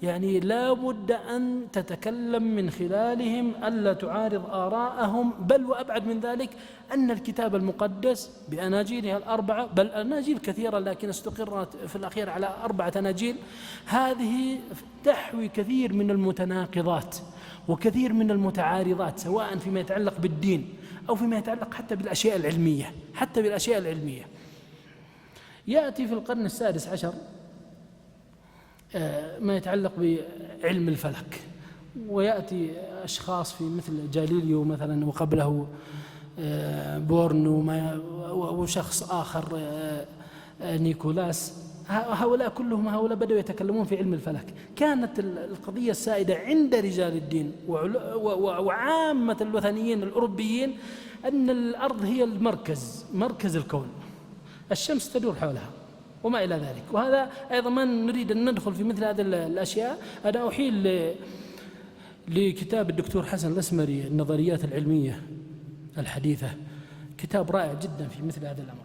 يعني لا بد أن تتكلم من خلالهم، ألا تعارض آراءهم، بل وأبعد من ذلك أن الكتاب المقدس بأناجيلها الأربعة، بل أناجيل كثيرة لكن استقرت في الأخير على 4 أناجيل، هذه تحوي كثير من المتناقضات وكثير من المتعارضات، سواء فيما يتعلق بالدين أو فيما يتعلق حتى بالأشياء العلمية، حتى بالأشياء العلمية. يأتي في القرن السادس عشر ما يتعلق بعلم الفلك، ويأتي أشخاص في مثل جاليليو مثلا، وقبله بورنو وشخص آخر نيكولاس، هؤلاء كلهم بدأوا يتكلمون في علم الفلك. كانت القضية السائدة عند رجال الدين وعامة الوثنيين الأوروبيين أن الأرض هي مركز الكون، الشمس تدور حولها وما إلى ذلك. وهذا أيضا ما نريد أن ندخل في مثل هذه الأشياء. أنا أحيل لكتاب الدكتور حسن الأسمري النظريات العلمية الحديثة، كتاب رائع جدا في مثل هذا الأمر.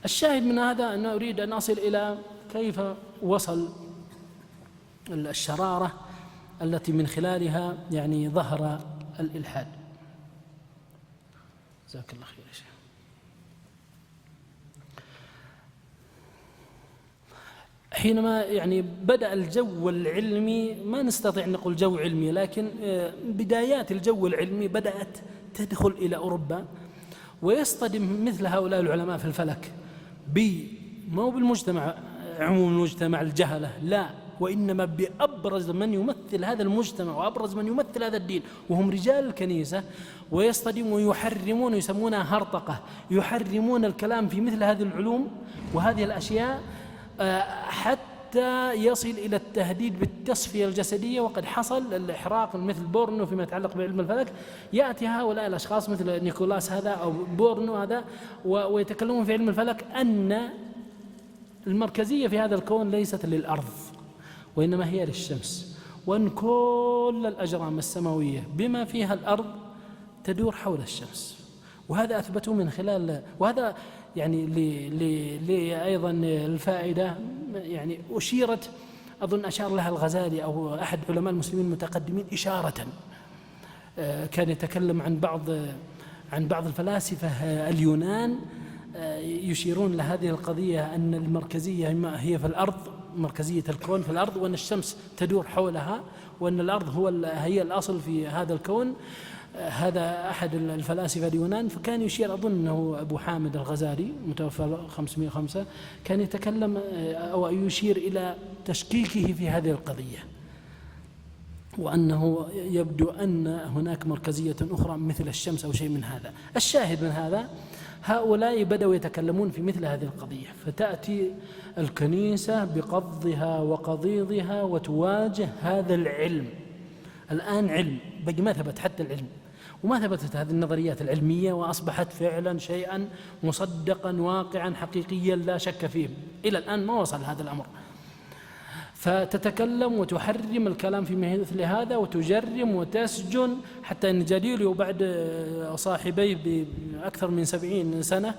الشاهد من هذا أن أريد أن أصل إلى كيف وصل الشرارة التي من خلالها يعني ظهر الإلحاد. جزاك الله خير يا شيخ. حينما يعني بدأ الجو العلمي، ما نستطيع أن نقول جو علمي، لكن بدايات الجو العلمي بدأت تدخل إلى أوروبا، ويصطدم مثل هؤلاء العلماء في الفلك ما هو بالمجتمع عموم المجتمع الجهلة، لا، وإنما بأبرز من يمثل هذا المجتمع وأبرز من يمثل هذا الدين، وهم رجال الكنيسة، ويصطدمون ويحرمون، يسمونها هرطقة، يحرمون الكلام في مثل هذه العلوم وهذه الأشياء حتى يصل إلى التهديد بالتصفية الجسدية. وقد حصل الإحراق مثل بورنو فيما يتعلق بعلم الفلك. يأتي هؤلاء الأشخاص مثل نيكولاس هذا أو بورنو هذا ويتكلمون في علم الفلك أن المركزية في هذا الكون ليست للأرض وإنما هي للشمس، وأن كل الأجرام السماوية بما فيها الأرض تدور حول الشمس. وهذا أثبته من خلال، وهذا يعني أيضا الفائدة يعني أشيرت، أظن أشار لها الغزالي أو أحد علماء المسلمين المتقدمين إشارة، كان يتكلم عن بعض الفلاسفة اليونان يشيرون لهذه القضية أن المركزية هي في الأرض، مركزية الكون في الأرض، وأن الشمس تدور حولها، وأن الأرض هي الأصل في هذا الكون. هذا أحد الفلاسفة اليونان، فكان يشير، أظن أنه أبو حامد الغزالي متوفى 505، كان يتكلم أو يشير إلى تشكيكه في هذه القضية، وأنه يبدو أن هناك مركزية أخرى مثل الشمس أو شيء من هذا. الشاهد من هذا، هؤلاء بدأوا يتكلمون في مثل هذه القضية، فتأتي الكنيسة بقضها وقضيضها وتواجه هذا العلم. الآن علم بقي ما ثبت، حتى العلم، وما ثبتت هذه النظريات العلمية، وأصبحت فعلا شيئا مصدقا واقعا حقيقيا لا شك فيه. إلى الآن ما وصل هذا الأمر، فتتكلم وتحرم الكلام في مثل هذا، وتجرم وتسجن، حتى أن جاليليو بعد صاحبيه بأكثر من 70 سنة،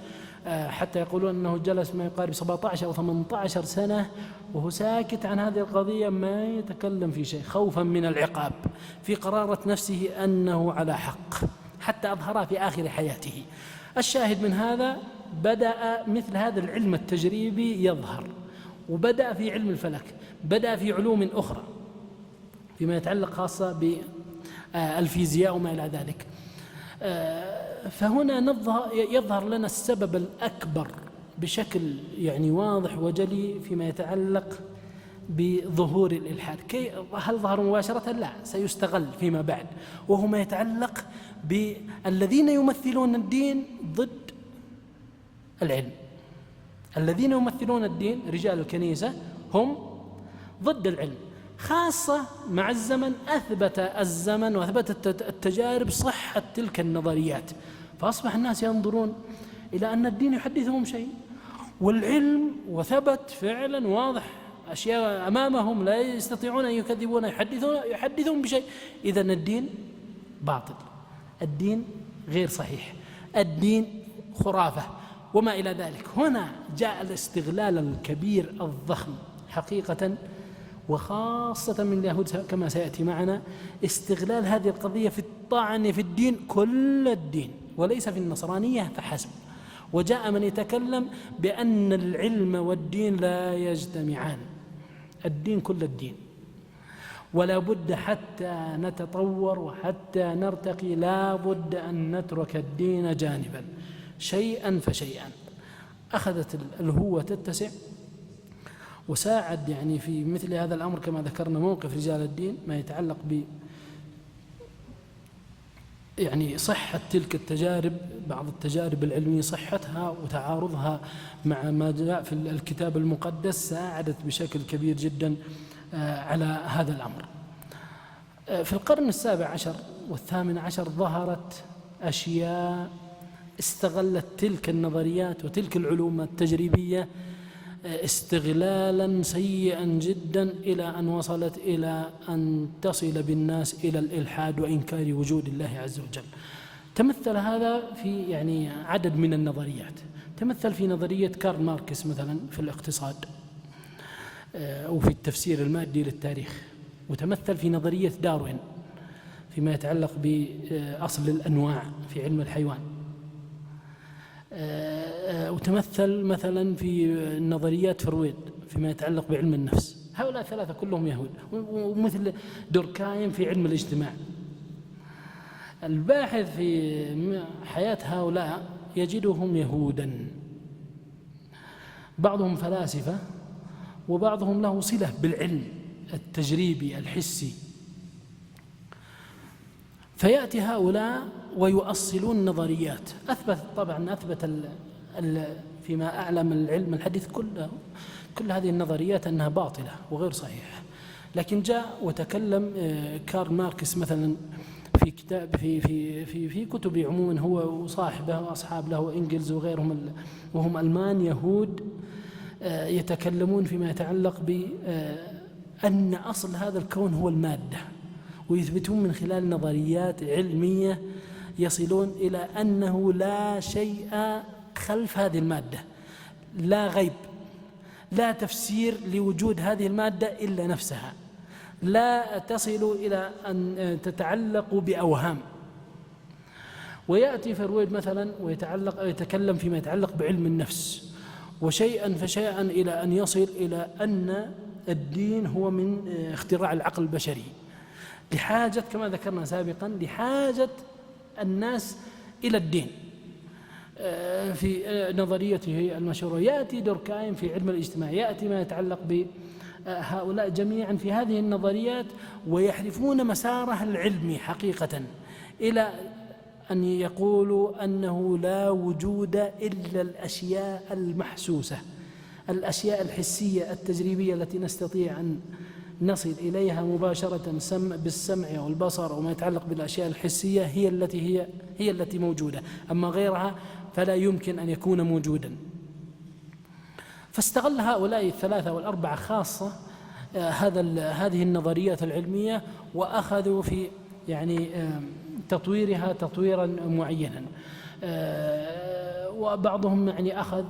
حتى يقولون أنه جلس ما يقارب 17 أو 18 سنة وهو ساكت عن هذه القضية، ما يتكلم في شيء، خوفا من العقاب، في قرارة نفسه أنه على حق، حتى أظهرها في آخر حياته. الشاهد من هذا، بدأ مثل هذا العلم التجريبي يظهر، وبدأ في علم الفلك، بدأ في علوم أخرى فيما يتعلق خاصة بالفيزياء وما إلى ذلك. فهنا يظهر لنا السبب الأكبر بشكل يعني واضح وجلي فيما يتعلق بظهور الإلحاد. هل ظهر مباشرة؟ لا، سيستغل فيما بعد، وهو ما يتعلق بالذين يمثلون الدين ضد العلم. الذين يمثلون الدين رجال الكنيسة هم ضد العلم، خاصة مع الزمن. أثبت الزمن وأثبتت التجارب صحة تلك النظريات، فأصبح الناس ينظرون إلى أن الدين يحدثهم شيء، والعلم وثبت فعلا واضح، أشياء أمامهم لا يستطيعون أن يكذبون، يحدثون بشيء. إذن الدين باطل، الدين غير صحيح، الدين خرافة وما إلى ذلك. هنا جاء الاستغلال الكبير الضخم حقيقة، وخاصة من اليهود كما سيأتي معنا، استغلال هذه القضية في الطعن في الدين، كل الدين وليس في النصرانية فحسب. وجاء من يتكلم بأن العلم والدين لا يجتمعان، الدين كل الدين، ولا بد حتى نتطور وحتى نرتقي لا بد أن نترك الدين جانبا شيئا فشيئا. أخذت الهوة تتسع، وساعد يعني في مثل هذا الأمر كما ذكرنا موقف رجال الدين ما يتعلق ب يعني صحة تلك التجارب، بعض التجارب العلمية صحتها وتعارضها مع ما جاء في الكتاب المقدس، ساعدت بشكل كبير جدا على هذا الأمر. في القرن السابع عشر والثامن عشر ظهرت أشياء استغلت تلك النظريات وتلك العلوم التجريبية استغلالا سيئا جدا، إلى أن وصلت إلى أن تصل بالناس إلى الإلحاد وإنكار وجود الله عز وجل. تمثل هذا في يعني عدد من النظريات، تمثل في نظرية كارل ماركس مثلا في الاقتصاد أو في التفسير المادي للتاريخ، وتمثل في نظرية داروين فيما يتعلق بأصل الأنواع في علم الحيوان، وتمثل مثلا في نظريات فرويد فيما يتعلق بعلم النفس. هؤلاء الثلاثة كلهم يهود، ومثل دوركايم في علم الاجتماع. الباحث في حياة هؤلاء يجدهم يهودا، بعضهم فلاسفة وبعضهم له صلة بالعلم التجريبي الحسي. فيأتي هؤلاء ويؤصلون نظريات أثبت فيما أعلم العلم الحديث كل هذه النظريات أنها باطلة وغير صحيحة. لكن جاء وتكلم كارل ماركس مثلا في كتاب في كتب عموما، هو وصاحبه وأصحاب له إنجلز وغيرهم، وهم ألمان يهود، يتكلمون فيما يتعلق بأن أصل هذا الكون هو المادة، ويثبتون من خلال نظريات علمية يصلون إلى أنه لا شيء خلف هذه المادة، لا غيب، لا تفسير لوجود هذه المادة إلا نفسها، لا تصل إلى أن تتعلق بأوهام. ويأتي فرويد مثلا ويتكلم فيما يتعلق بعلم النفس، وشيئا فشيئا إلى أن يصل إلى أن الدين هو من اختراع العقل البشري، لحاجة كما ذكرنا سابقا لحاجة الناس إلى الدين. في نظريته المشهورة يأتي دوركايم في علم الاجتماع، يأتي ما يتعلق بهؤلاء جميعا في هذه النظريات، ويحرفون مساره العلمي حقيقة إلى أن يقولوا أنه لا وجود إلا الأشياء المحسوسة، الأشياء الحسية التجريبية التي نستطيع أن نصل إليها مباشرة بالسمع والبصر وما يتعلق بالأشياء الحسية هي التي موجودة، أما غيرها فلا يمكن أن يكون موجودا. فاستغل هؤلاء الثلاثة والأربعة خاصة هذه النظريات العلمية، وأخذوا في تطويرها تطويرا معينا، وبعضهم أخذ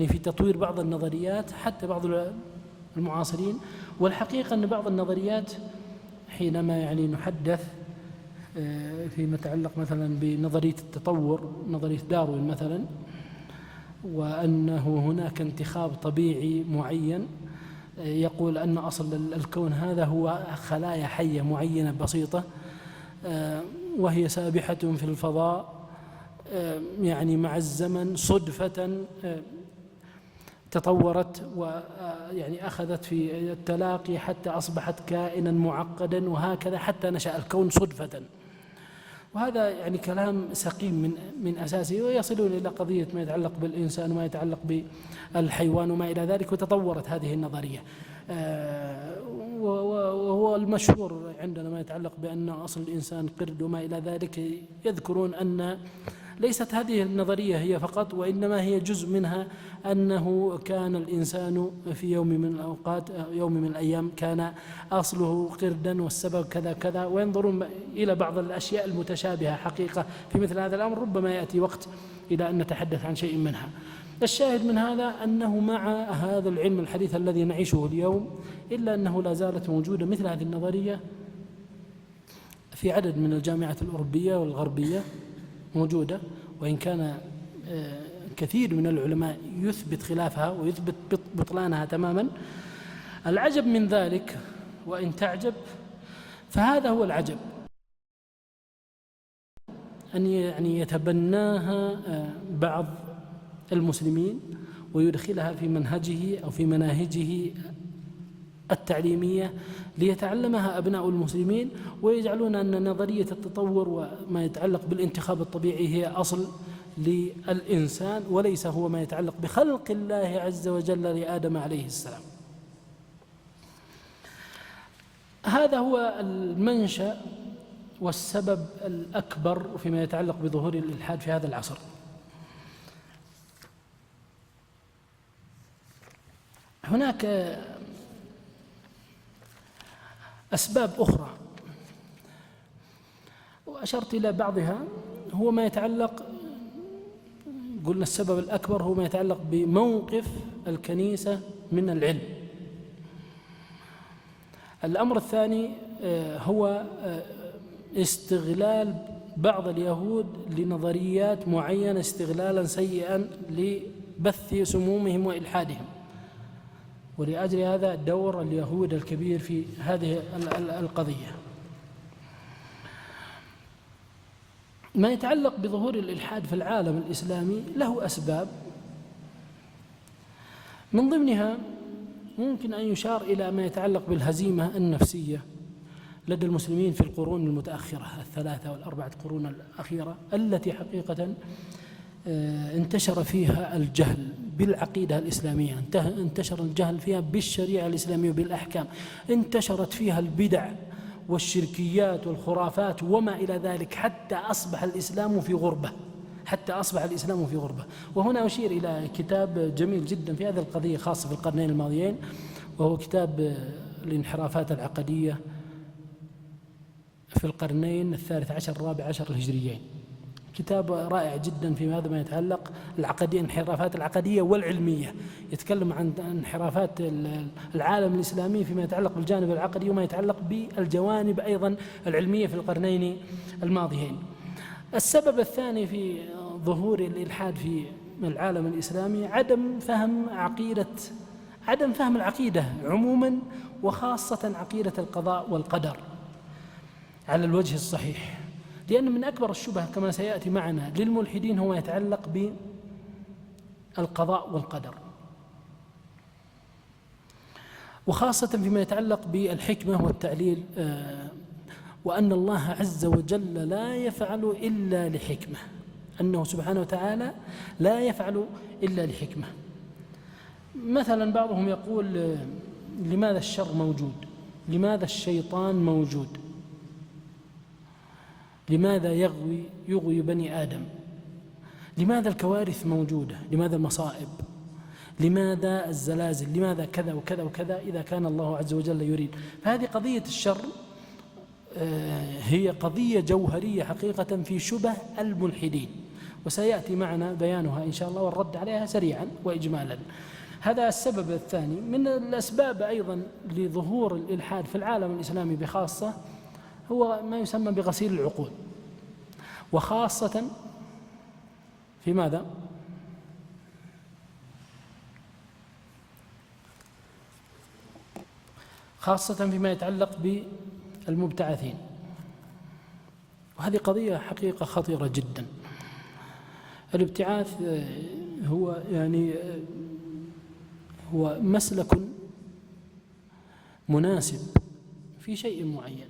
في تطوير بعض النظريات حتى بعض المعاصرين. والحقيقة أن بعض النظريات حينما نحدث فيما يتعلق مثلا بنظرية التطور، نظرية داروين مثلا، وأنه هناك انتخاب طبيعي معين يقول أن أصل الكون هذا هو خلايا حية معينة بسيطة، وهي سابحة في الفضاء، مع الزمن صدفة تطورت أخذت في التلاقي حتى أصبحت كائنا معقدا، وهكذا حتى نشأ الكون صدفة. وهذا كلام سقيم من أساسه، ويصلون إلى قضية ما يتعلق بالإنسان وما يتعلق بالحيوان وما إلى ذلك. وتطورت هذه النظرية، وهو المشهور عندنا ما يتعلق بأن أصل الإنسان قرد وما إلى ذلك. يذكرون أن ليست هذه النظرية هي فقط، وإنما هي جزء منها، أنه كان الإنسان في يوم من الأوقات، يوم من الأيام، كان أصله قردا والسبب كذا كذا. وينظرون إلى بعض الأشياء المتشابهة حقيقة في مثل هذا الأمر، ربما يأتي وقت إلى أن نتحدث عن شيء منها. الشاهد من هذا أنه مع هذا العلم الحديث الذي نعيشه اليوم، إلا أنه لا زالت موجودة مثل هذه النظرية في عدد من الجامعات الأوروبية والغربية موجودة، وإن كان كثير من العلماء يثبت خلافها ويثبت بطلانها تماما. العجب من ذلك، وإن تعجب فهذا هو العجب، أن يتبناها بعض المسلمين ويدخلها في منهجه أو في مناهجه التعليمية ليتعلمها أبناء المسلمين، ويجعلون أن نظرية التطور وما يتعلق بالانتخاب الطبيعي هي أصل للإنسان، وليس هو ما يتعلق بخلق الله عز وجل لآدم عليه السلام. هذا هو المنشأ والسبب الأكبر فيما يتعلق بظهور الإلحاد في هذا العصر. هناك أسباب أخرى وأشرت إلى بعضها، هو ما يتعلق، قلنا السبب الأكبر هو ما يتعلق بموقف الكنيسة من العلم. الأمر الثاني هو استغلال بعض اليهود لنظريات معينة استغلالا سيئا لبث سمومهم وإلحادهم، ولأجل هذا دور اليهود الكبير في هذه القضية. ما يتعلق بظهور الإلحاد في العالم الإسلامي له أسباب، من ضمنها ممكن أن يشار إلى ما يتعلق بالهزيمة النفسية لدى المسلمين في القرون المتأخرة، الثلاثة والأربعة قرون الأخيرة، التي حقيقة انتشر فيها الجهل بالعقيدة الإسلامية، انتشر الجهل فيها بالشريعة الإسلامية وبالأحكام، انتشرت فيها البدع والشركيات والخرافات وما إلى ذلك، حتى أصبح الإسلام في غربة. وهنا أشير إلى كتاب جميل جدا في هذه القضية خاصة في القرنين الماضيين، وهو كتاب الانحرافات العقدية في القرنين الثالث عشر الرابع عشر الهجريين كتاب رائع جدا في هذا ما يتعلق العقدية، الانحرافات العقدية والعلمية، يتكلم عن انحرافات العالم الإسلامي فيما يتعلق بالجانب العقدي وما يتعلق بالجوانب أيضا العلمية في القرنين الماضيين. السبب الثاني في ظهور الإلحاد في العالم الإسلامي عدم فهم العقيدة عموما، وخاصة عقيدة القضاء والقدر على الوجه الصحيح. لأن من أكبر الشبه كما سيأتي معنا للملحدين هو يتعلق بالقضاء والقدر، وخاصة فيما يتعلق بالحكمة والتعليل، وأن الله عز وجل لا يفعل إلا لحكمة، أنه سبحانه وتعالى لا يفعل إلا لحكمة. مثلا بعضهم يقول لماذا الشر موجود؟ لماذا الشيطان موجود؟ لماذا يغوي بني آدم؟ لماذا الكوارث موجودة؟ لماذا المصائب؟ لماذا الزلازل؟ لماذا كذا وكذا وكذا إذا كان الله عز وجل يريد؟ فهذه قضية الشر هي قضية جوهرية حقيقة في شبه الملحدين، وسيأتي معنا بيانها إن شاء الله والرد عليها سريعا وإجمالا. هذا السبب الثاني. من الأسباب أيضا لظهور الإلحاد في العالم الإسلامي بخاصة هو ما يسمى بغسيل العقول، وخاصة في ماذا؟ خاصة فيما يتعلق بالمبتعثين، وهذه قضية حقيقة خطيرة جدا. الابتعاث هو مسلك مناسب في شيء معين،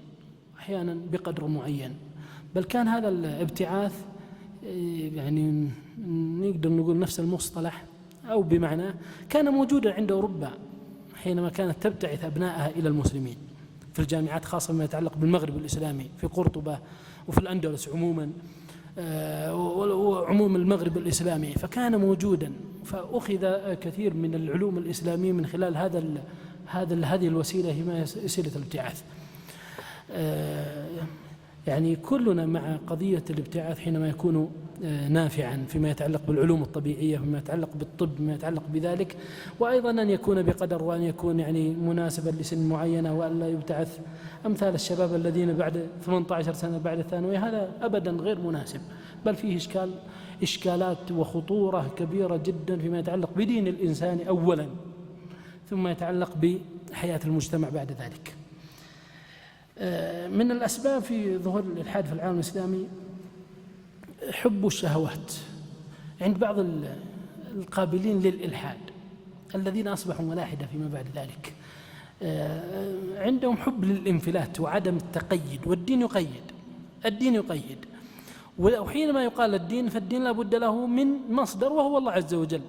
أحيانا بقدر معين، بل كان هذا الابتعاث نقدر نقول نفس المصطلح أو بمعنى كان موجودا عند أوروبا حينما كانت تبتعث أبنائها إلى المسلمين في الجامعات، خاصة ما يتعلق بالمغرب الإسلامي في قرطبة وفي الأندلس عموما، وعموم المغرب الإسلامي، فكان موجودا، فأخذ كثير من العلوم الإسلامية من خلال هذه الوسيلة، هي وسيلة الابتعاث. كلنا مع قضية الابتعاث حينما يكون نافعا فيما يتعلق بالعلوم الطبيعية، فيما يتعلق بالطب، فيما يتعلق بذلك، وأيضا أن يكون بقدر، وأن يكون مناسبا لسن معينة، وأن لا يبتعث أمثال الشباب الذين بعد 18 سنة بعد الثانوية، هذا أبدا غير مناسب، بل فيه إشكالات وخطورة كبيرة جدا فيما يتعلق بدين الإنسان أولا، ثم يتعلق بحياة المجتمع بعد ذلك. من الأسباب في ظهور الإلحاد في العالم الإسلامي حب الشهوات عند بعض القابلين للإلحاد الذين أصبحوا ملاحدة فيما بعد ذلك. عندهم حب للانفلات وعدم التقيد، والدين يقيد، وحينما يقال الدين فالدين لا بد له من مصدر وهو الله عز وجل،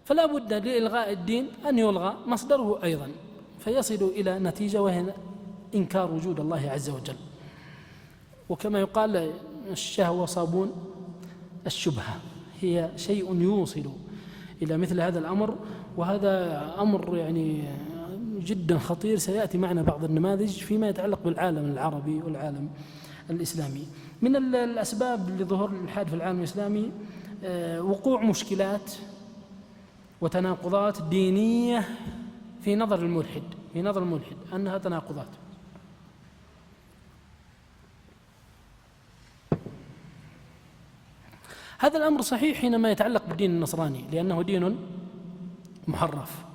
فلا بد لإلغاء الدين أن يلغى مصدره أيضا، فيصل إلى نتيجة وهي إنكار وجود الله عز وجل. وكما يقال الشهوة صابون الشبهة، هي شيء يوصل إلى مثل هذا الأمر، وهذا أمر جدا خطير. سيأتي معنا بعض النماذج فيما يتعلق بالعالم العربي والعالم الإسلامي. من الأسباب لظهور الإلحاد في العالم الإسلامي وقوع مشكلات وتناقضات دينية في نظر الملحد أنها تناقضات. هذا الأمر صحيح حينما يتعلق بالدين النصراني لأنه دين محرف،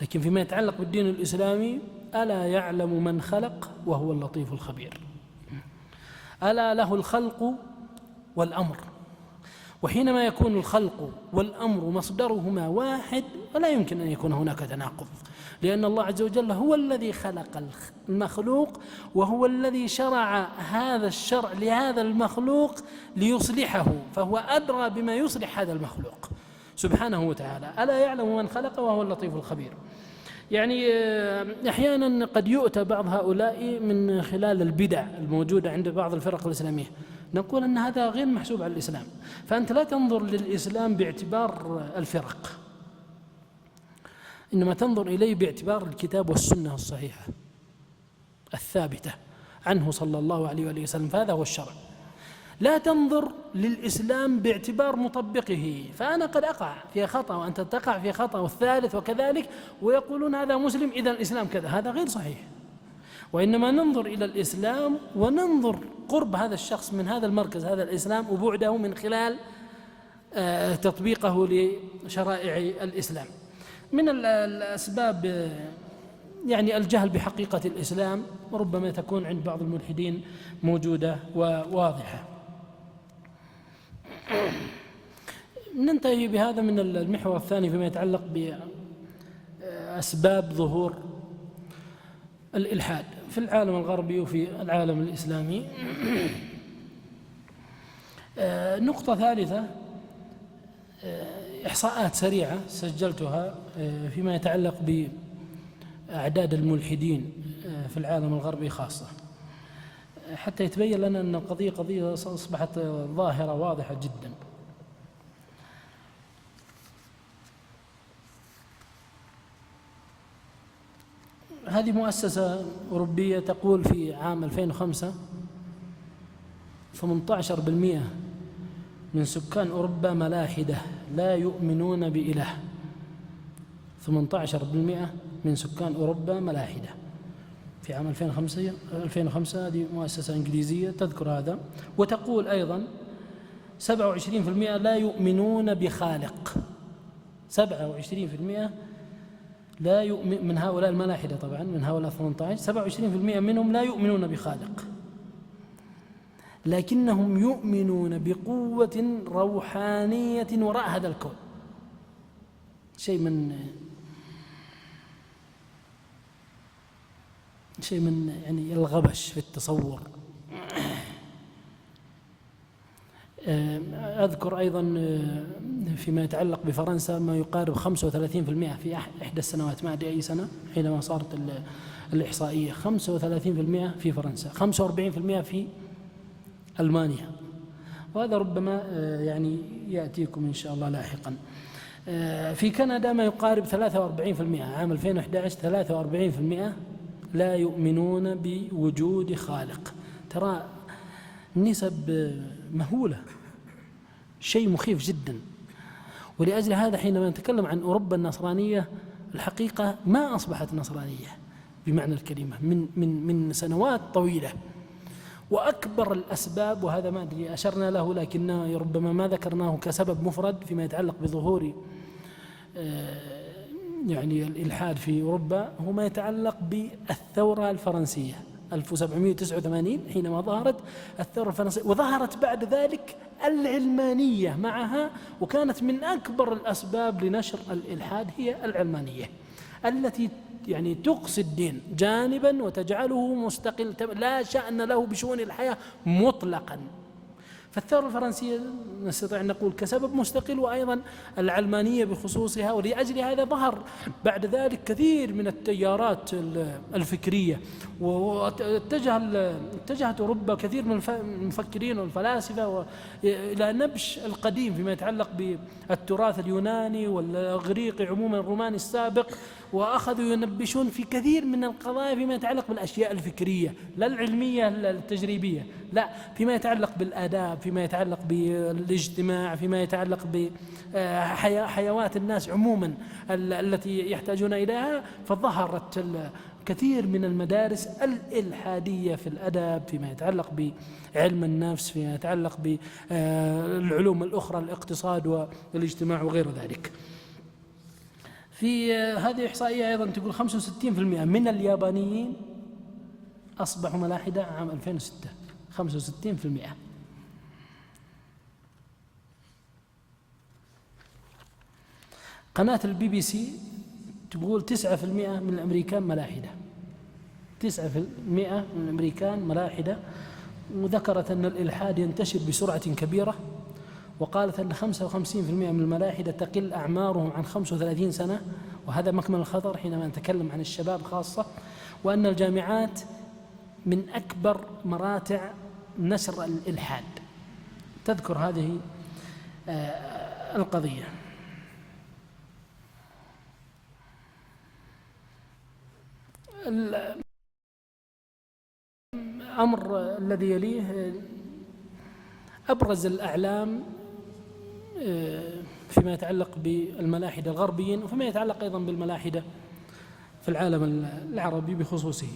لكن فيما يتعلق بالدين الإسلامي ألا يعلم من خلق وهو اللطيف الخبير، ألا له الخلق والأمر. وحينما يكون الخلق والأمر مصدرهما واحد فلا يمكن أن يكون هناك تناقض، لأن الله عز وجل هو الذي خلق المخلوق، وهو الذي شرع هذا الشرع لهذا المخلوق ليصلحه، فهو أدرى بما يصلح هذا المخلوق سبحانه وتعالى. ألا يعلم من خلق وهو اللطيف الخبير. أحيانا قد يؤتى بعض هؤلاء من خلال البدع الموجودة عند بعض الفرق الإسلامية، نقول أن هذا غير محسوب على الإسلام، فأنت لا تنظر للإسلام باعتبار الفرق، إنما تنظر إليه باعتبار الكتاب والسنة الصحيحة الثابتة عنه صلى الله عليه وآله وسلم، فهذا هو الشرع. لا تنظر للإسلام باعتبار مطبقه، فأنا قد أقع في خطأ وأنت تقع في خطأ والثالث وكذلك، ويقولون هذا مسلم إذا الإسلام كذا. هذا غير صحيح. وإنما ننظر إلى الإسلام وننظر قرب هذا الشخص من هذا المركز، هذا الإسلام، وبعده من خلال تطبيقه لشرائع الإسلام. من الأسباب يعني الجهل بحقيقة الإسلام، وربما تكون عند بعض الملحدين موجودة وواضحة. ننتهي بهذا من المحور الثاني فيما يتعلق بأسباب ظهور الإلحاد في العالم الغربي وفي العالم الإسلامي. نقطة ثالثة، إحصاءات سريعة سجلتها فيما يتعلق بأعداد الملحدين في العالم الغربي خاصة، حتى يتبين لنا أن القضية قضية أصبحت ظاهرة واضحة جدا. هذه مؤسسة أوروبية تقول في عام 2005 18% من سكان أوروبا ملاحدة لا يؤمنون بإله. 18% من سكان أوروبا ملاحدة في عام 2005. هذه مؤسسة إنجليزية تذكر هذا، وتقول أيضا 27% لا يؤمنون بخالق. 27% لا يؤمن من هؤلاء الملاحدة، طبعا من هؤلاء 18 27% منهم لا يؤمنون بخالق، لكنهم يؤمنون بقوة روحانية وراء هذا الكون. شيء من يعني الغبش في التصور. أذكر أيضا فيما يتعلق بفرنسا ما يقارب 35% في إحدى السنوات، ما أدري أي سنة حينما صارت الإحصائية، 35% في فرنسا، 45% في ألمانيا، وهذا ربما يعني يأتيكم إن شاء الله لاحقا. في كندا ما يقارب 43%، عام 2011 43% لا يؤمنون بوجود خالق. ترى نسب مهولة، شيء مخيف جدا. ولأجل هذا حينما نتكلم عن أوروبا النصرانية، الحقيقة ما أصبحت نصرانية بمعنى الكلمة من سنوات طويلة. وأكبر الأسباب، وهذا ما أدري أشرنا له لكنه ربما ما ذكرناه كسبب مفرد فيما يتعلق بظهور يعني الإلحاد في أوروبا، هو ما يتعلق بالثورة الفرنسية 1789 حينما ظهرت الثورة الفرنسية، وظهرت بعد ذلك العلمانية معها. وكانت من أكبر الأسباب لنشر الإلحاد هي العلمانية التي يعني تقصي الدين جانبا وتجعله مستقل، لا شأن له بشؤون الحياة مطلقا. فالثورة الفرنسية نستطيع أن نقول كسبب مستقل، وأيضا العلمانية بخصوصها. ولأجل هذا ظهر بعد ذلك كثير من التيارات الفكرية، واتجهت أوروبا كثير من المفكرين والفلاسفة إلى نبش القديم فيما يتعلق بالتراث اليوناني والإغريقي عموما الروماني السابق، وأخذوا ينبشون في كثير من القضايا فيما يتعلق بالأشياء الفكرية، لا العلمية التجريبية، لا، فيما يتعلق بالآداب، فيما يتعلق بالاجتماع، فيما يتعلق بحيوات الناس عموما التي يحتاجون إليها. فظهرت كثير من المدارس الإلحادية في الأدب، فيما يتعلق بعلم النفس، فيما يتعلق بالعلوم الأخرى، الاقتصاد والاجتماع وغير ذلك. في هذه إحصائية أيضا تقول 65% من اليابانيين أصبحوا ملاحدة عام 2006. 65%. قناة BBC تقول 9% من الأمريكان ملاحدة. 9% من الأمريكان ملاحدة، وذكرت أن الإلحاد ينتشر بسرعة كبيرة، وقالت أن 55% من الملاحدة تقل أعمارهم عن 35 سنة، وهذا مكمن الخطر حينما نتكلم عن الشباب خاصة، وأن الجامعات من أكبر مراتع نشر الإلحاد. تذكر هذه القضية. الأمر الذي يليه أبرز الأعلام فيما يتعلق بالملاحدة الغربيين وفيما يتعلق أيضا بالملاحدة في العالم العربي بخصوصه.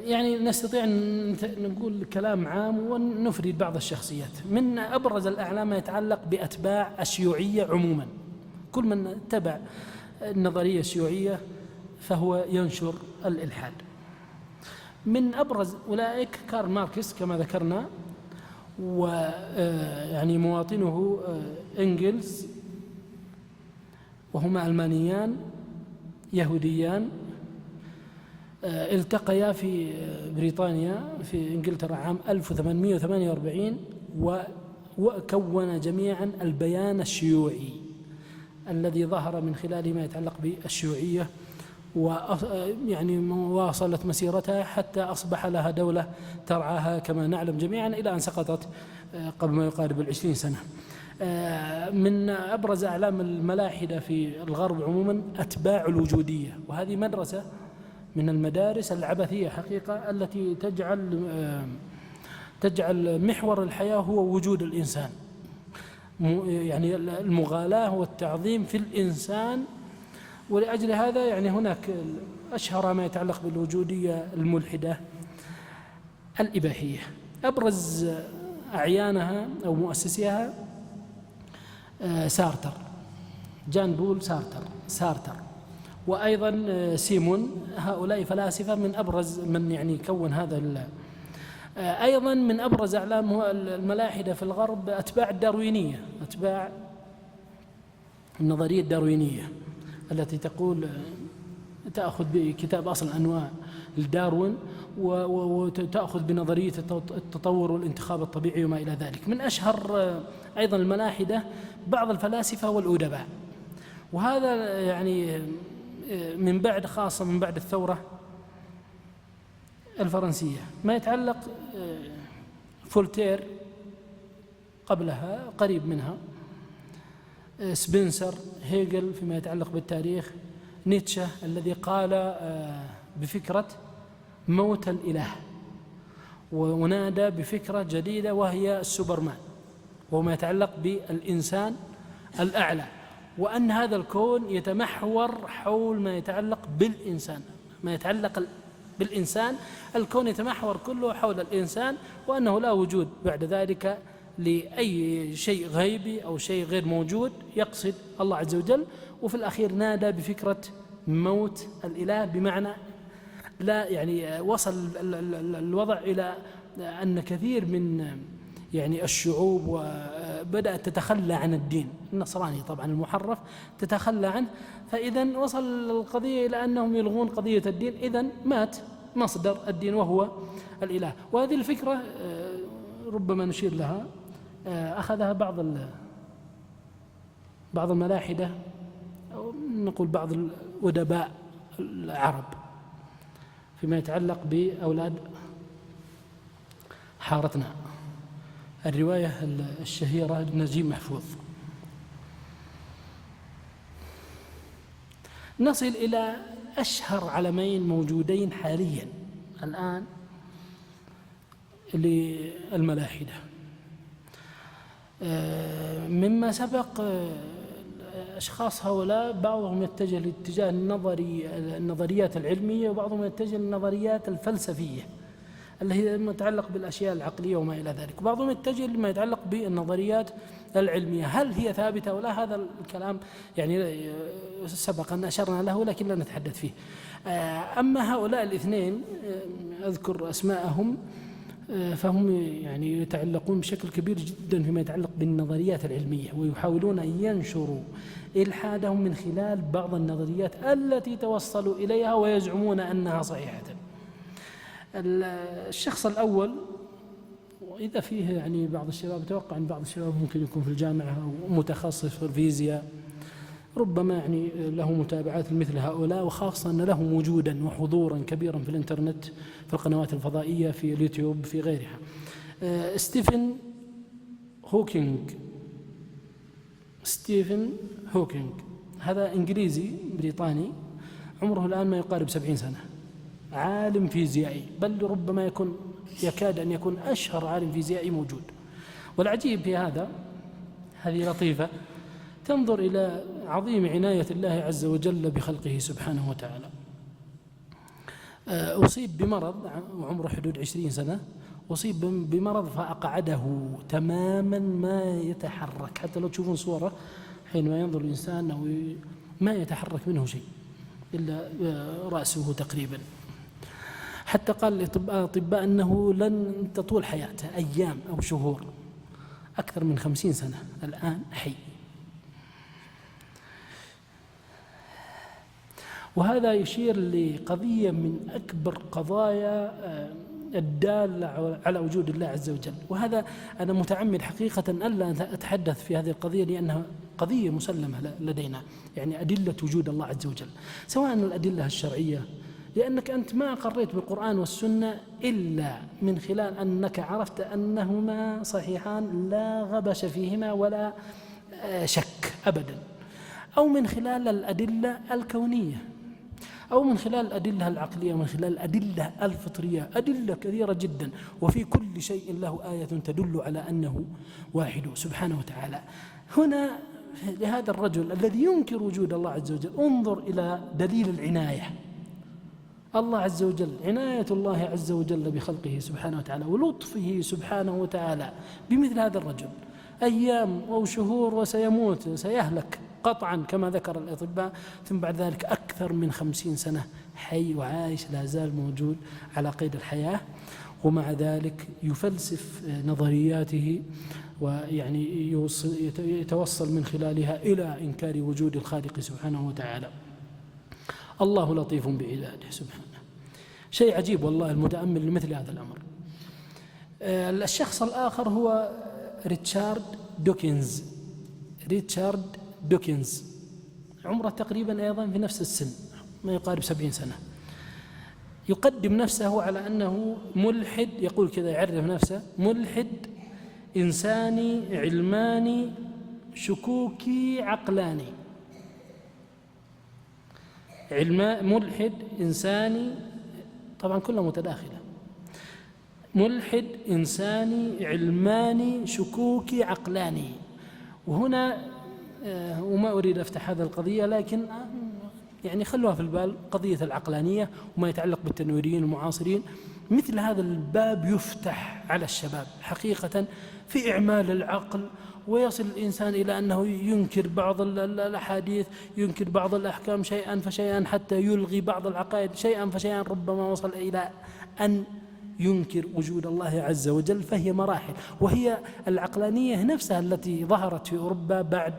يعني نستطيع أن نقول كلام عام ونفرد بعض الشخصيات. من أبرز الأعلام ما يتعلق بأتباع الشيوعية عموما، كل من تبع النظرية الشيوعية فهو ينشر الإلحاد. من أبرز أولئك كارل ماركس كما ذكرنا، ويعني مواطنه إنجلز، وهما ألمانيان يهوديان التقيا في بريطانيا في إنجلترا عام 1848 وكون جميعا البيان الشيوعي الذي ظهر من خلال ما يتعلق بالشيوعية، ويعني واصلت مسيرتها حتى أصبح لها دولة ترعاها كما نعلم جميعا إلى أن سقطت قبل ما يقارب 20 سنة. من أبرز أعلام الملاحدة في الغرب عموما أتباع الوجودية، وهذه مدرسة من المدارس العبثية حقيقة التي تجعل محور الحياة هو وجود الإنسان، يعني المغالاة والتعظيم في الإنسان. ولأجل هذا يعني هناك أشهر ما يتعلق بالوجودية الملحدة الإباحية. أبرز أعيانها أو مؤسسيها سارتر، جان بول سارتر وأيضا سيمون. هؤلاء فلاسفة من أبرز من يعني كون هذا. أيضا من أبرز أعلام الملاحدة في الغرب أتباع الداروينية، أتباع النظرية الداروينية التي تقول تأخذ بكتاب أصل الأنواع لداروين وتأخذ بنظرية التطور والانتخاب الطبيعي وما إلى ذلك. من أشهر أيضا الملاحدة بعض الفلاسفة والأدباء، وهذا يعني من بعد، خاصة من بعد الثورة الفرنسية. ما يتعلق فولتير قبلها قريب منها، سبنسر، هيجل فيما يتعلق بالتاريخ، نيتشه الذي قال بفكرة موت الإله ونادى بفكرة جديدة وهي السوبرمان، وما يتعلق بالإنسان الأعلى، وأن هذا الكون يتمحور حول ما يتعلق بالإنسان. ما يتعلق بالإنسان الكون يتمحور كله حول الإنسان، وأنه لا وجود بعد ذلك لأي شيء غيبي أو شيء غير موجود يقصد الله عز وجل. وفي الأخير نادى بفكرة موت الإله، بمعنى لا يعني وصل الوضع إلى أن كثير من يعني الشعوب وبدأت تتخلى عن الدين النصراني طبعا المحرف، تتخلى عنه، فإذا وصل القضية إلى أنهم يلغون قضية الدين، إذا مات مصدر الدين وهو الإله. وهذه الفكرة ربما نشير لها أخذها بعض الملاحدة أو نقول بعض الأدباء العرب فيما يتعلق بأولاد حارتنا، الرواية الشهيرة لنجيب محفوظ. نصل إلى أشهر علمين موجودين حاليا الآن للملاحدة. مما سبق أشخاص هؤلاء بعضهم يتجه لاتجاه النظريات العلمية، وبعضهم يتجه للنظريات الفلسفية اللي هي متعلق بالأشياء العقلية وما إلى ذلك، وبعضهم يتجه لما يتعلق بالنظريات العلمية. هل هي ثابتة ولا؟ هذا الكلام يعني سبق أن أشرنا له لكن لا نتحدث فيه. أما هؤلاء الاثنين أذكر أسماءهم، فهم يعني يتعلقون بشكل كبير جدا فيما يتعلق بالنظريات العلمية، ويحاولون أن ينشروا إلحادهم من خلال بعض النظريات التي توصلوا إليها ويزعمون أنها صحيحة. الشخص الأول، وإذا فيه يعني بعض الشباب، أتوقع أن بعض الشباب ممكن يكون في الجامعة أو متخصص في الفيزياء، ربما يعني له متابعات مثل هؤلاء، وخاصة أن لهم وجودا وحضورا كبيرا في الإنترنت، في القنوات الفضائية، في اليوتيوب، في غيرها. ستيفن هوكينج هذا إنجليزي بريطاني، عمره الآن ما يقارب 70 سنة، عالم فيزيائي، بل ربما يكون يكاد أن يكون أشهر عالم فيزيائي موجود. والعجيب في هذا، هذه لطيفة، تنظر إلى عظيم عناية الله عز وجل بخلقه سبحانه وتعالى. أصيب بمرض وعمره حدود 20 سنة، أصيب بمرض فأقعده تماما، ما يتحرك، حتى لو تشوفون صورة حينما ينظر الإنسان أو ما يتحرك منه شيء إلا رأسه تقريبا. حتى قال الأطباء أنه لن تطول حياته، أيام أو شهور، أكثر من 50 سنة الآن حي. وهذا يشير لقضية من أكبر قضايا الدالة على وجود الله عز وجل. وهذا أنا متعمد حقيقة ألا أتحدث في هذه القضية، لأنها قضية مسلمة لدينا، يعني أدلة وجود الله عز وجل، سواء الأدلة الشرعية، لأنك أنت ما أقريت بالقرآن والسنة إلا من خلال أنك عرفت أنهما صحيحان لا غبش فيهما ولا شك أبدا، أو من خلال الأدلة الكونية، أو من خلال الأدلة العقلية، ومن خلال الأدلة الفطرية، أدلة كثيرة جدا، وفي كل شيء له آية تدل على أنه واحد سبحانه وتعالى. هنا لهذا الرجل الذي ينكر وجود الله عز وجل انظر إلى دليل العناية. الله عز وجل، عناية الله عز وجل بخلقه سبحانه وتعالى ولطفه سبحانه وتعالى بمثل هذا الرجل، أيام أو شهور وسيموت، سيهلك قطعا كما ذكر الأطباء، ثم بعد ذلك أكثر من 50 سنة حي وعايش، لا زال موجود على قيد الحياة، ومع ذلك يفلسف نظرياته، ويعني يتوصل من خلالها إلى إنكار وجود الخالق سبحانه وتعالى. الله لطيف بعباده سبحانه. شيء عجيب والله المتأمل لمثل هذا الأمر. الشخص الآخر هو ريتشارد دوكنز، عمره تقريبا أيضا في نفس السن، ما يقارب 70 سنة. يقدم نفسه على أنه ملحد، يقول كذا، يعرف نفسه ملحد إنساني علماني شكوكي عقلاني. ملحد إنساني، طبعا كلها متداخلة، ملحد إنساني علماني شكوكي عقلاني. وهنا وما أريد أفتح هذا القضية، لكن يعني خلوها في البال، قضية العقلانية وما يتعلق بالتنويريين المعاصرين. مثل هذا الباب يفتح على الشباب حقيقة في إعمال العقل، ويصل الإنسان إلى أنه ينكر بعض الأحاديث، ينكر بعض الأحكام شيئا فشيئا، حتى يلغي بعض العقائد شيئا فشيئا، ربما وصل إلى أن ينكر وجود الله عز وجل. فهي مراحل، وهي العقلانية نفسها التي ظهرت في أوروبا بعد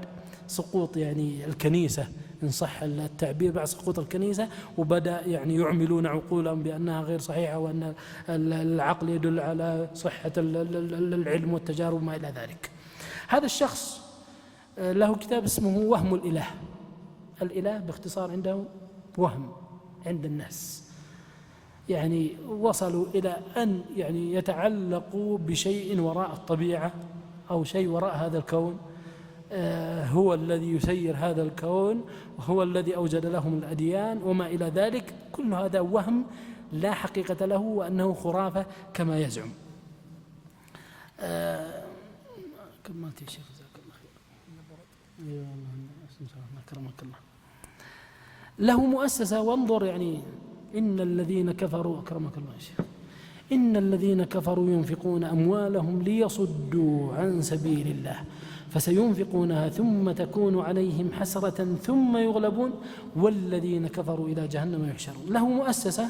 سقوط يعني الكنيسة، إن صح التعبير، بعد سقوط الكنيسة، وبدأ يعني يعملون عقولهم بأنها غير صحيحة، وأن العقل يدل على صحة العلم والتجارب وما إلى ذلك. هذا الشخص له كتاب اسمه وهم الإله. الإله باختصار عنده وهم عند الناس، يعني وصلوا إلى أن يعني يتعلقوا بشيء وراء الطبيعة أو شيء وراء هذا الكون، هو الذي يسير هذا الكون، وهو الذي أوجد لهم الأديان وما إلى ذلك. كل هذا وهم لا حقيقة له، وأنه خرافة كما يزعم. كملت يا شيخ، جزاك الله خير. اي والله اكرمك الله. له مؤسسة، وانظر يعني إن الذين كفروا، أكرمك الله يا شيخ، إن الذين كفروا ينفقون أموالهم ليصدوا عن سبيل الله فسينفقونها ثم تكون عليهم حسرة ثم يغلبون والذين كفروا إلى جهنم يحشرون. له مؤسسة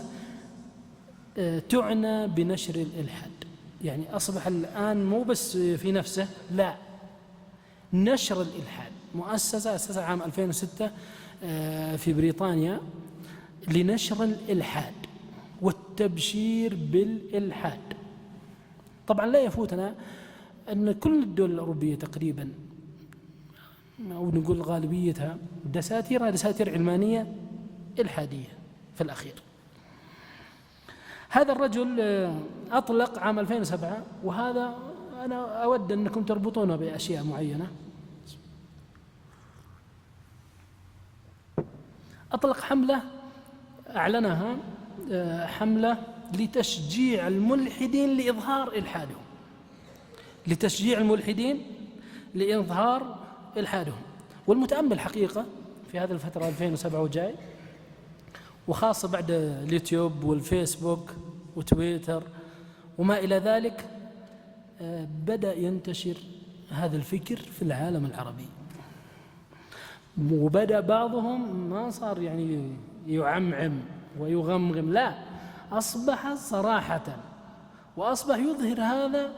تعنى بنشر الإلحاد، يعني أصبح الآن مو بس في نفسه، لا، نشر الإلحاد. مؤسسة أسسها عام 2006 في بريطانيا لنشر الإلحاد والتبشير بالإلحاد. طبعا لا يفوتنا أن كل الدول الأوروبية تقريبا، أو نقول غالبيتها، دساتير علمانية إلحادية في الأخير. هذا الرجل أطلق عام 2007، وهذا أنا أود أنكم تربطونه بأشياء معينة. أطلق حملة أعلنها، حملة لتشجيع الملحدين لإظهار إلحادهم، لتشجيع الملحدين لإظهار إلحادهم. والمتأمل حقيقة في هذه الفترة 2007 وجاي، وخاصة بعد اليوتيوب والفيسبوك وتويتر وما إلى ذلك، بدأ ينتشر هذا الفكر في العالم العربي، وبدأ بعضهم ما صار يعني يعمعم ويغمغم، لا، أصبح صراحة، وأصبح يظهر هذا.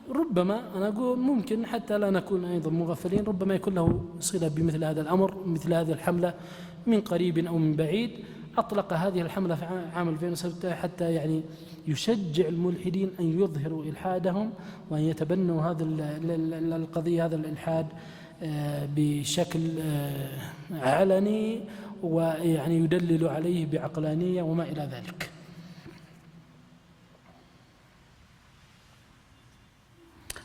ربما أنا أقول ممكن حتى لا نكون أيضا مغفلين، ربما يكون له صلة بمثل هذا الأمر، مثل هذه الحملة من قريب أو من بعيد. أطلق هذه الحملة في عام 2006 حتى يعني يشجع الملحدين أن يظهروا إلحادهم وأن يتبنوا هذا القضية، هذا الإلحاد بشكل علني، ويعني يدلل عليه بعقلانية وما إلى ذلك.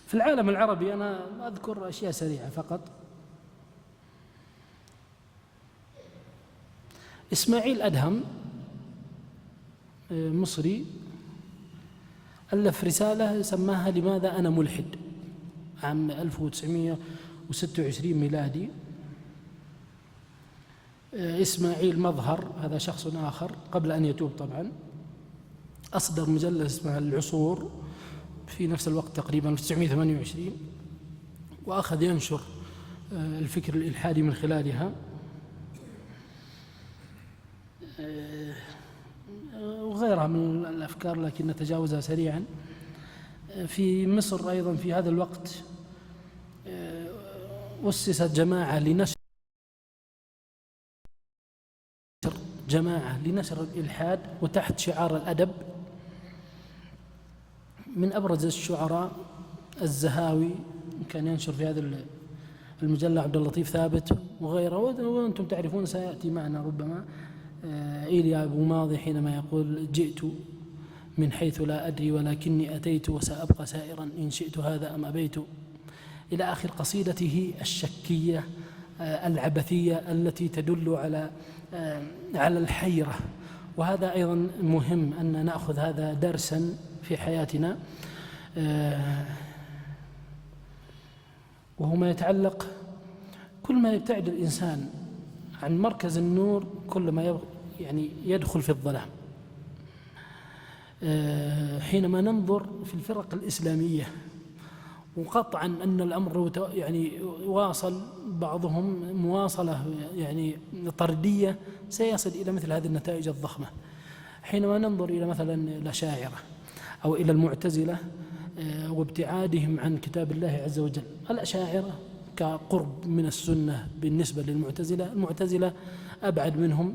في العالم العربي أنا أذكر أشياء سريعة فقط. إسماعيل أدهم مصري ألف رسالة سماها لماذا أنا ملحد، عام 1926 ميلادي. إسماعيل مظهر هذا شخص آخر قبل أن يتوب طبعا، أصدر مجلة اسمها العصور في نفس الوقت تقريبا في 1928، وأخذ ينشر الفكر الإلحادي من خلالها، وغيرها من الأفكار لكن نتجاوزها سريعا. في مصر أيضا في هذا الوقت أسست جماعة لنشر الإلحاد وتحت شعار الأدب. من أبرز الشعراء الزهاوي كان ينشر في هذا المجلة، عبد اللطيف ثابت وغيره، وأنتم تعرفون سيأتي معنا ربما إيليا أبو ماضي حينما يقول جئت من حيث لا أدري ولكني أتيت وسأبقى سائرا إن شئت هذا أم أبيت، إلى آخر قصيدته الشكية العبثية التي تدل على الحيرة. وهذا أيضا مهم أن نأخذ هذا درسا في حياتنا، وهو ما يتعلق كل ما يبتعد الإنسان عن مركز النور كل ما يعني يدخل في الظلام. حينما ننظر في الفرق الإسلامية، وقطعا أن الأمر يعني واصل بعضهم مواصلة يعني طردية، سيصل إلى مثل هذه النتائج الضخمة. حينما ننظر إلى مثلا الأشاعرة أو إلى المعتزلة وابتعادهم عن كتاب الله عز وجل، الأشاعرة كقرب من السنة بالنسبة للمعتزلة، المعتزلة أبعد منهم.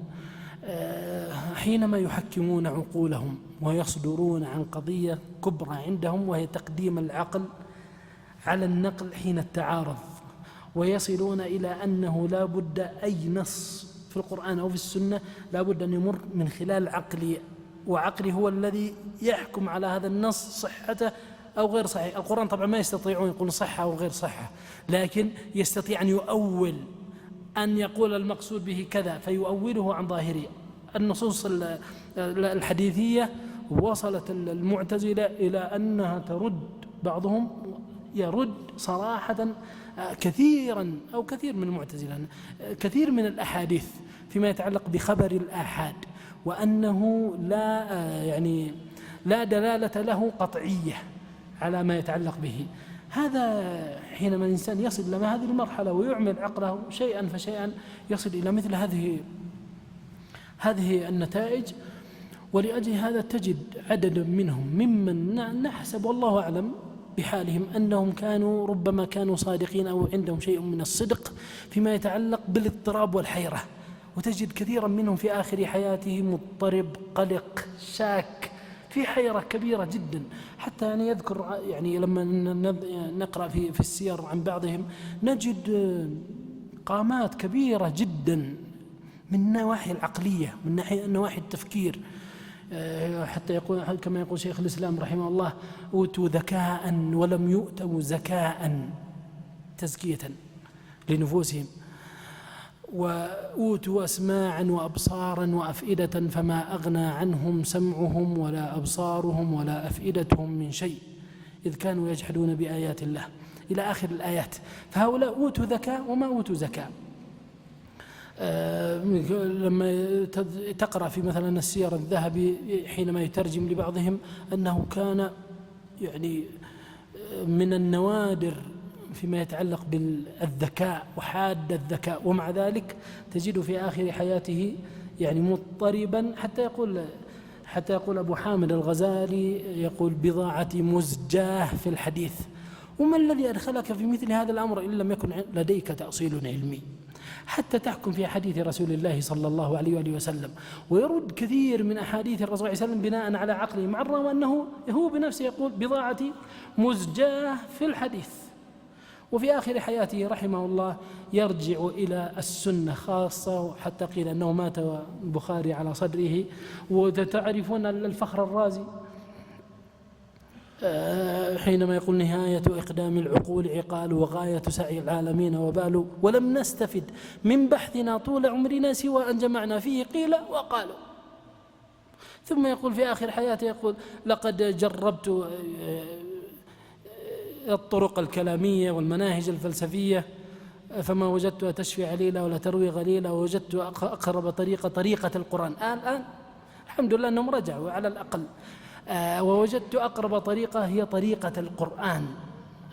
حينما يحكمون عقولهم ويصدرون عن قضية كبرى عندهم وهي تقديم العقل على النقل حين التعارض، ويصلون إلى أنه لا بد أي نص في القرآن أو في السنة لا بد أن يمر من خلال عقلي، وعقلي هو الذي يحكم على هذا النص صحته أو غير صحيح. القرآن طبعا ما يستطيعون يقول صحة أو غير صحة، لكن يستطيع أن يؤول، أن يقول المقصود به كذا فيؤوله عن ظاهره. النصوص الحديثية وصلت المعتزلة إلى أنها ترد، بعضهم يرد صراحة كثيرا أو كثير من المعتزلة كثير من الأحاديث فيما يتعلق بخبر الآحاد، وأنه لا دلالة له قطعية على ما يتعلق به. هذا حينما الإنسان يصل إلى هذه المرحلة ويعمل عقله شيئا فشيئا يصل إلى مثل هذه النتائج. ولأجل هذا تجد عددا منهم ممن نحسب والله أعلم بحالهم أنهم ربما كانوا صادقين أو عندهم شيء من الصدق فيما يتعلق بالاضطراب والحيرة، وتجد كثيرا منهم في آخر حياته مضطرب قلق شاك في حيرة كبيرة جدا. حتى يعني يذكر يعني لما نقرأ في السير عن بعضهم نجد قامات كبيرة جدا من النواحي العقلية، من نواحي التفكير، حتى يقول كما يقول شيخ الإسلام رحمه الله أوتوا ذكاء ولم يؤتوا زكاء تزكية لنفوسهم. وأوتوا أسماعا وأبصارا وأفئدة فما أغنى عنهم سمعهم ولا أبصارهم ولا أفئدتهم من شيء إذ كانوا يجحدون بآيات الله إلى آخر الآيات. فهؤلاء أوتوا ذكاء وما أوتوا زكاة. لما تقرأ في مثلا السير الذهبي حينما يترجم لبعضهم أنه كان يعني من النوادر فيما يتعلق بالذكاء وحاد الذكاء، ومع ذلك تجد في آخر حياته يعني مضطربا، حتى يقول أبو حامد الغزالي يقول بضاعتي مزجاه في الحديث. وما الذي أدخلك في مثل هذا الأمر إن لم يكن لديك تأصيل علمي حتى تحكم في حديث رسول الله صلى الله عليه وآله وسلم، ويرد كثير من أحاديث الرسول صلى الله عليه وسلم بناء على عقله، مع الرغم أنه هو بنفسه يقول بضاعتي مزجاه في الحديث. وفي آخر حياته رحمه الله يرجع إلى السنة خاصة، حتى قيل أنه مات البخاري على صدره. وتعرفون الفخر الرازي حينما يقول نهاية إقدام العقول عقال وغاية سعي العالمين وبال، ولم نستفد من بحثنا طول عمرنا سوى أن جمعنا فيه قيل وقالوا. ثم يقول في آخر حياته يقول لقد جربت الطرق الكلامية والمناهج الفلسفية فما وجدتها تشفي عليلة ولا تروي غليلة، ووجدت أقرب طريقة القرآن. الآن الحمد لله أنهم رجعوا على الأقل. ووجدت أقرب طريقة هي طريقة القرآن،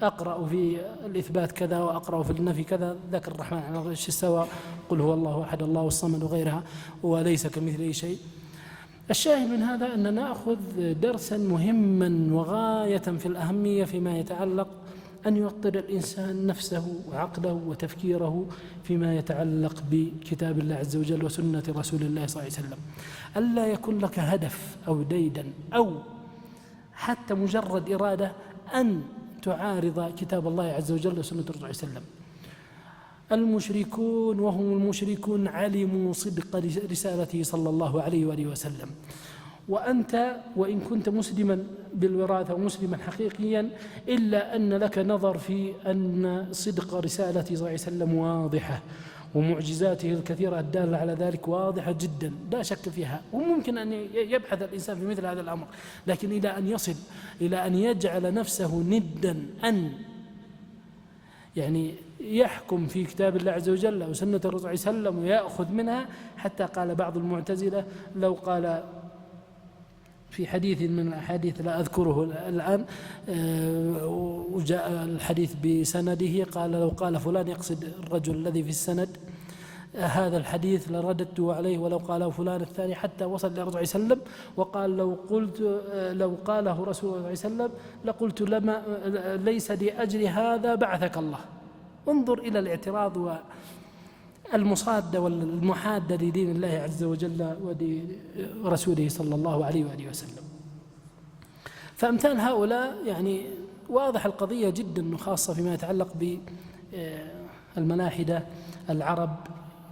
أقرأ في الإثبات كذا وأقرأ في النفي كذا، ذكر الرحمن على العرش استوى، قل هو الله أحد الله الصمد وغيرها وليس كمثله شيء. الشاهد من هذا أننا نأخذ درسا مهما وغاية في الأهمية فيما يتعلق أن يوطر الإنسان نفسه وعقله وتفكيره فيما يتعلق بكتاب الله عز وجل وسنة رسول الله صلى الله عليه وسلم. ألا يكون لك هدف أو ديدا أو حتى مجرد إرادة أن تعارض كتاب الله عز وجل وسنة رسول الله صلى الله عليه وسلم. المشركون وهم المشركون علموا صدق رسالته صلى الله عليه وآله وسلم، وأنت وإن كنت مسلما بالوراثة ومسلما حقيقيا إلا أن لك نظر في أن صدق رسالته صلى الله عليه وسلم واضحة، ومعجزاته الكثيرة الدالة على ذلك واضحة جدا لا شك فيها. وممكن أن يبحث الإنسان في مثل هذا الأمر، لكن إلى أن يصل إلى أن يجعل نفسه ندا أن يعني يحكم في كتاب الله عز وجل وسنة الرسول صلى الله عليه وسلم ويأخذ منها، حتى قال بعض المعتزلة لو قال في حديث من الأحاديث لا أذكره الآن وجاء الحديث بسنده، قال لو قال فلان يقصد الرجل الذي في السند هذا الحديث لرددته عليه ولو قاله فلان الثاني، حتى وصل إلى الرسول صلى الله عليه وسلم وقال لو قاله رسول الله صلى الله عليه وسلم لقلت لما ليس لأجل هذا بعثك الله. انظر إلى الاعتراض والمصادة والمحادة لدين الله عز وجل ورسوله صلى الله عليه وآله وسلم. فأمثال هؤلاء يعني واضح القضية جدا، خاصة فيما يتعلق بالملاحدة العرب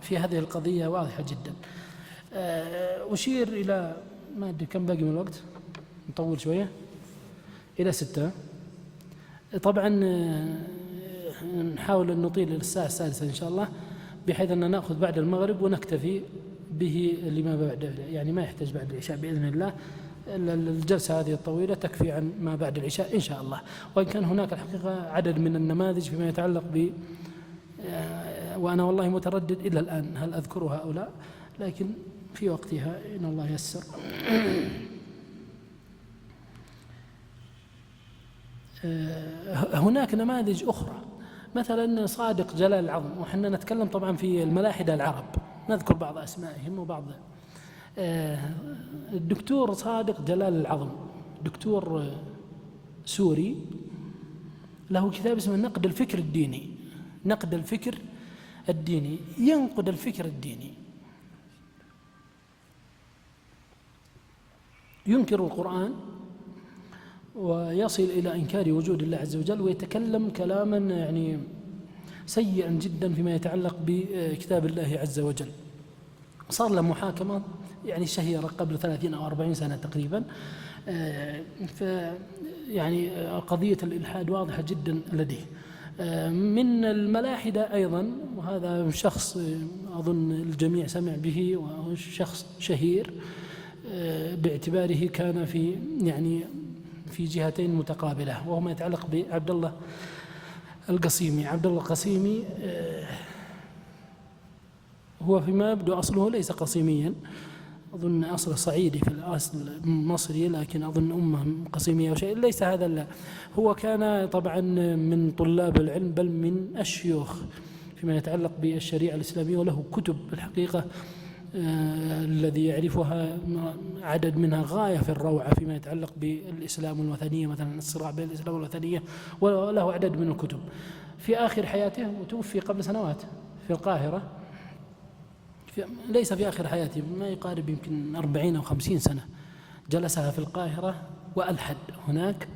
في هذه القضية واضحة جدا. أشير إلى ما أدري كم باقي من الوقت، نطول شوية إلى 6. طبعا نحاول أن نطيل إلى الساعة 6 إن شاء الله، بحيث أن نأخذ بعد المغرب ونكتفي به لما بعد، يعني ما يحتاج بعد العشاء بإذن الله. الجلسة هذه الطويلة تكفي عن ما بعد العشاء إن شاء الله. وإن كان هناك الحقيقة عدد من النماذج فيما يتعلق وأنا والله متردد إلى الآن هل أذكرها أو لا، لكن في وقتها إن الله يسر. هناك نماذج أخرى، مثلا صادق جلال العظم، وحنا نتكلم طبعا في الملاحدة العرب، نذكر بعض أسمائهم وبعض. الدكتور صادق جلال العظم دكتور سوري، له كتاب اسمه نقد الفكر الديني. نقد الفكر الديني، ينقد الفكر الديني، ينكر القرآن ويصل إلى إنكار وجود الله عز وجل، ويتكلم كلاما يعني سيئا جدا فيما يتعلق بكتاب الله عز وجل. صار له محاكمة يعني شهيرة قبل 30 أو 40 سنة تقريبا. يعني قضية الإلحاد واضحة جدا لديه. من الملاحدة أيضا، وهذا شخص أظن الجميع سمع به، وهو شخص شهير باعتباره كان في في جهتين متقابلة، وهو ما يتعلق بعبد الله القصيمي. عبد الله القصيمي هو فيما يبدو أصله ليس قصيميا، أظن أصله صعيدي في الأصل مصري، لكن أظن أمه قصيمية أو شيء، ليس هذا. لا، هو كان طبعا من طلاب العلم، بل من الشيوخ فيما يتعلق بالشريعة الإسلامية، وله كتب الحقيقة الذي يعرفها عدد منها غاية في الروعة فيما يتعلق بالإسلام والوثنية، مثلا الصراع بين الإسلام والوثنية، وله عدد من الكتب. في آخر حياته، وتوفي قبل سنوات في القاهرة، ليس في آخر حياته، ما يقارب يمكن 40 أو 50 سنة جلسها في القاهرة وألحد هناك،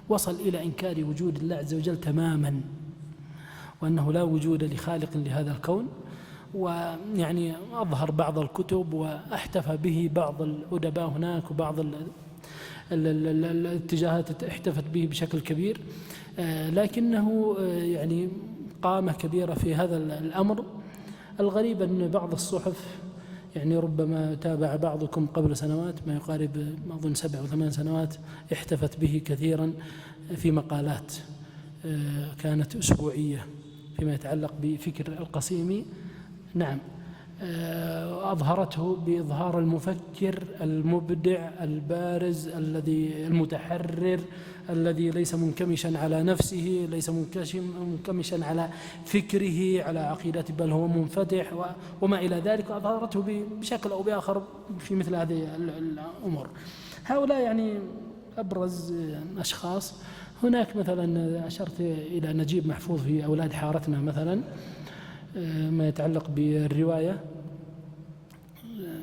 وصل إلى إنكار وجود الله عز وجل تماما، وأنه لا وجود لخالق لهذا الكون. أظهر بعض الكتب، واحتفى به بعض الأدباء هناك، وبعض الاتجاهات احتفت به بشكل كبير، لكنه قامة كبيرة في هذا الأمر. الغريب أن بعض الصحف ربما تابع بعضكم قبل سنوات، ما يقارب أظن 7 أو 8 سنوات، احتفت به كثيرا في مقالات كانت أسبوعية فيما يتعلق بفكر القصيمي. نعم، أظهرته بإظهار المفكر المبدع البارز الذي المتحرر، الذي ليس منكمشا على نفسه، ليس منكمشا على فكره، على عقيدته، بل هو منفتح وما إلى ذلك. وأظهرته بشكل أو بآخر في مثل هذه الأمور. هؤلاء أبرز أشخاص. هناك مثلا أشرت إلى نجيب محفوظ في أولاد حارتنا مثلا، ما يتعلق بالرواية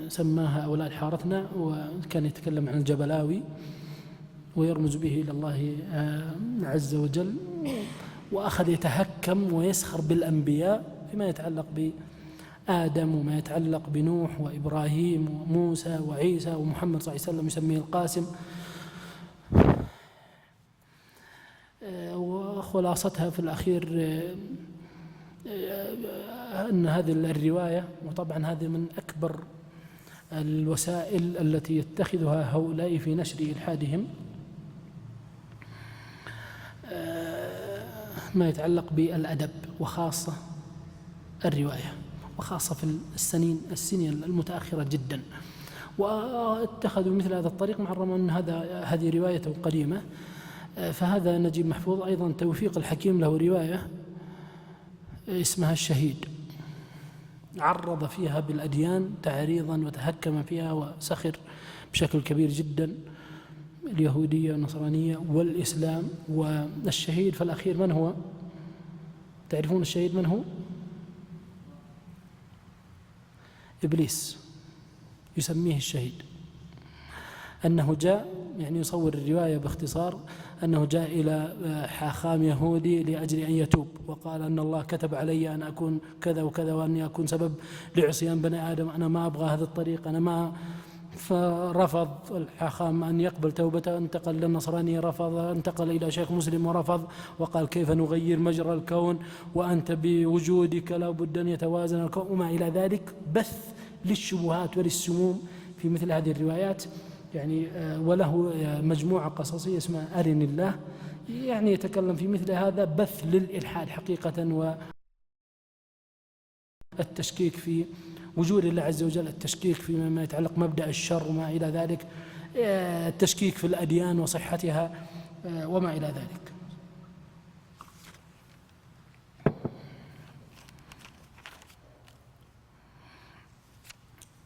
سماها أولاد حارتنا، وكان يتكلم عن الجبلاوي ويرمز به إلى الله عز وجل، وأخذ يتهكم ويسخر بالأنبياء فيما يتعلق بآدم، وما يتعلق بنوح وإبراهيم وموسى وعيسى ومحمد صلى الله عليه وسلم، يسميه القاسم. وخلاصتها في الأخير أن هذه الرواية، وطبعا هذه من أكبر الوسائل التي يتخذها هؤلاء في نشر إلحادهم، ما يتعلق بالأدب، وخاصة الرواية، وخاصة في السنين المتأخرة جدا. واتخذوا مثل هذا الطريق مع الرغم أن هذه روايته قديمة. فهذا نجيب محفوظ. أيضا توفيق الحكيم له رواية اسمها الشهيد، عرض فيها بالأديان تعريضا وتهكم فيها وسخر بشكل كبير جدا اليهودية والنصرانية والإسلام. والشهيد في الأخير من هو؟ تعرفون الشهيد من هو؟ إبليس يسميه الشهيد. أنه جاء، يصور الرواية باختصار، أنه جاء إلى حاخام يهودي لأجل أن يتوب، وقال أن الله كتب علي أن أكون كذا وكذا، وأني أكون سبب لعصيان بني آدم، أنا ما أبغى هذا الطريق، أنا ما. فرفض الحاخام أن يقبل توبته، انتقل للنصرانية رفض، انتقل إلى شيخ مسلم ورفض، وقال كيف نغير مجرى الكون وأنت بوجودك لا بد أن يتوازن الكون، وما إلى ذلك. بث للشبهات وللسموم في مثل هذه الروايات. وله مجموعة قصصية اسمها أرني الله، يتكلم في مثل هذا، بث للإلحاد حقيقة، والتشكيك في وجود الله عز وجل، التشكيك فيما يتعلق مبدأ الشر وما إلى ذلك، التشكيك في الأديان وصحتها وما إلى ذلك.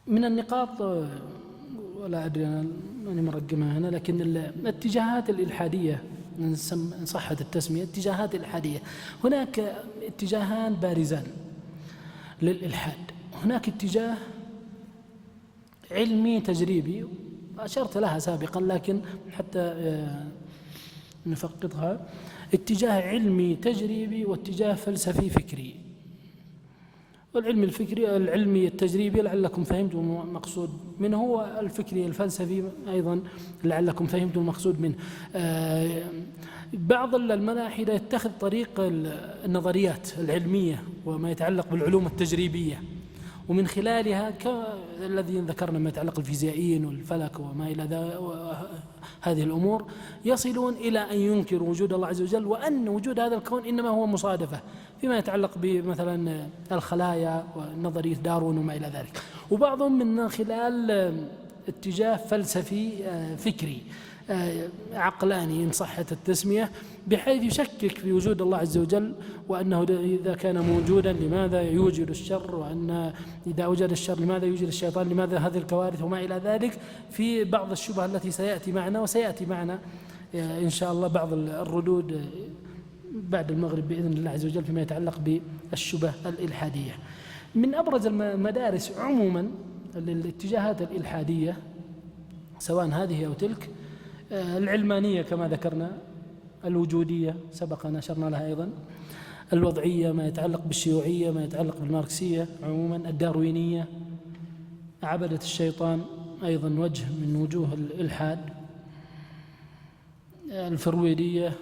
من النقاط، ولا أدري أنا ماني مرقمها هنا، لكن الاتجاهات الإلحادية إن صحت التسمية، اتجاهات الإلحادية، هناك اتجاهان بارزان للإلحاد. هناك اتجاه علمي تجريبي، أشرت لها سابقا لكن حتى نفقدها. اتجاه علمي تجريبي، واتجاه فلسفي فكري. والعلم الفكري العلمي التجريبي لعلكم فهمتم المقصود منه، هو الفكري الفلسفي أيضا لعلكم فهمتم المقصود منه. بعض الملاحدة يتخذ طريق النظريات العلمية وما يتعلق بالعلوم التجريبية، ومن خلالها الذي ذكرنا ما يتعلق بالفيزيائيين والفلك وما إلى هذه الأمور، يصلون إلى أن ينكروا وجود الله عز وجل، وأن وجود هذا الكون إنما هو مصادفة فيما يتعلق بمثلا الخلايا ونظرية داروين وما إلى ذلك. وبعضهم من خلال اتجاه فلسفي فكري عقلاني إن صحت التسمية، بحيث يشكك في وجود الله عز وجل، وأنه إذا كان موجودا لماذا يوجد الشر، وأن إذا وجد الشر لماذا يوجد الشيطان، لماذا هذه الكوارث وما إلى ذلك، في بعض الشبهة التي سيأتي معنا وسيأتي معنا إن شاء الله بعض الردود بعد المغرب بإذن الله عز وجل فيما يتعلق بالشبه الإلحادية. من أبرز المدارس عموما للاتجاهات الإلحادية سواء هذه أو تلك العلمانية كما ذكرنا، الوجودية سبق نشرنا لها أيضا، الوضعية ما يتعلق بالشيوعية، ما يتعلق بالماركسية عموما، الداروينية، عبدة الشيطان أيضا وجه من وجوه الإلحاد، الفرويدية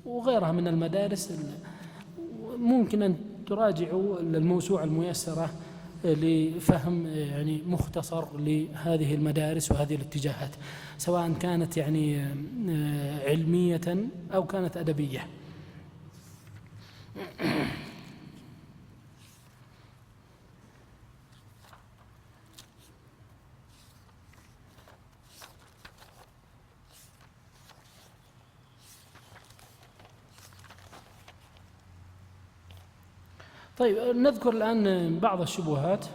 وغيرها من المدارس. ممكن أن تراجعوا الموسوعة الميسرة لفهم يعني مختصر لهذه المدارس وهذه الاتجاهات، سواء كانت يعني علمية أو كانت أدبية. طيب نذكر الآن بعض الشبهات.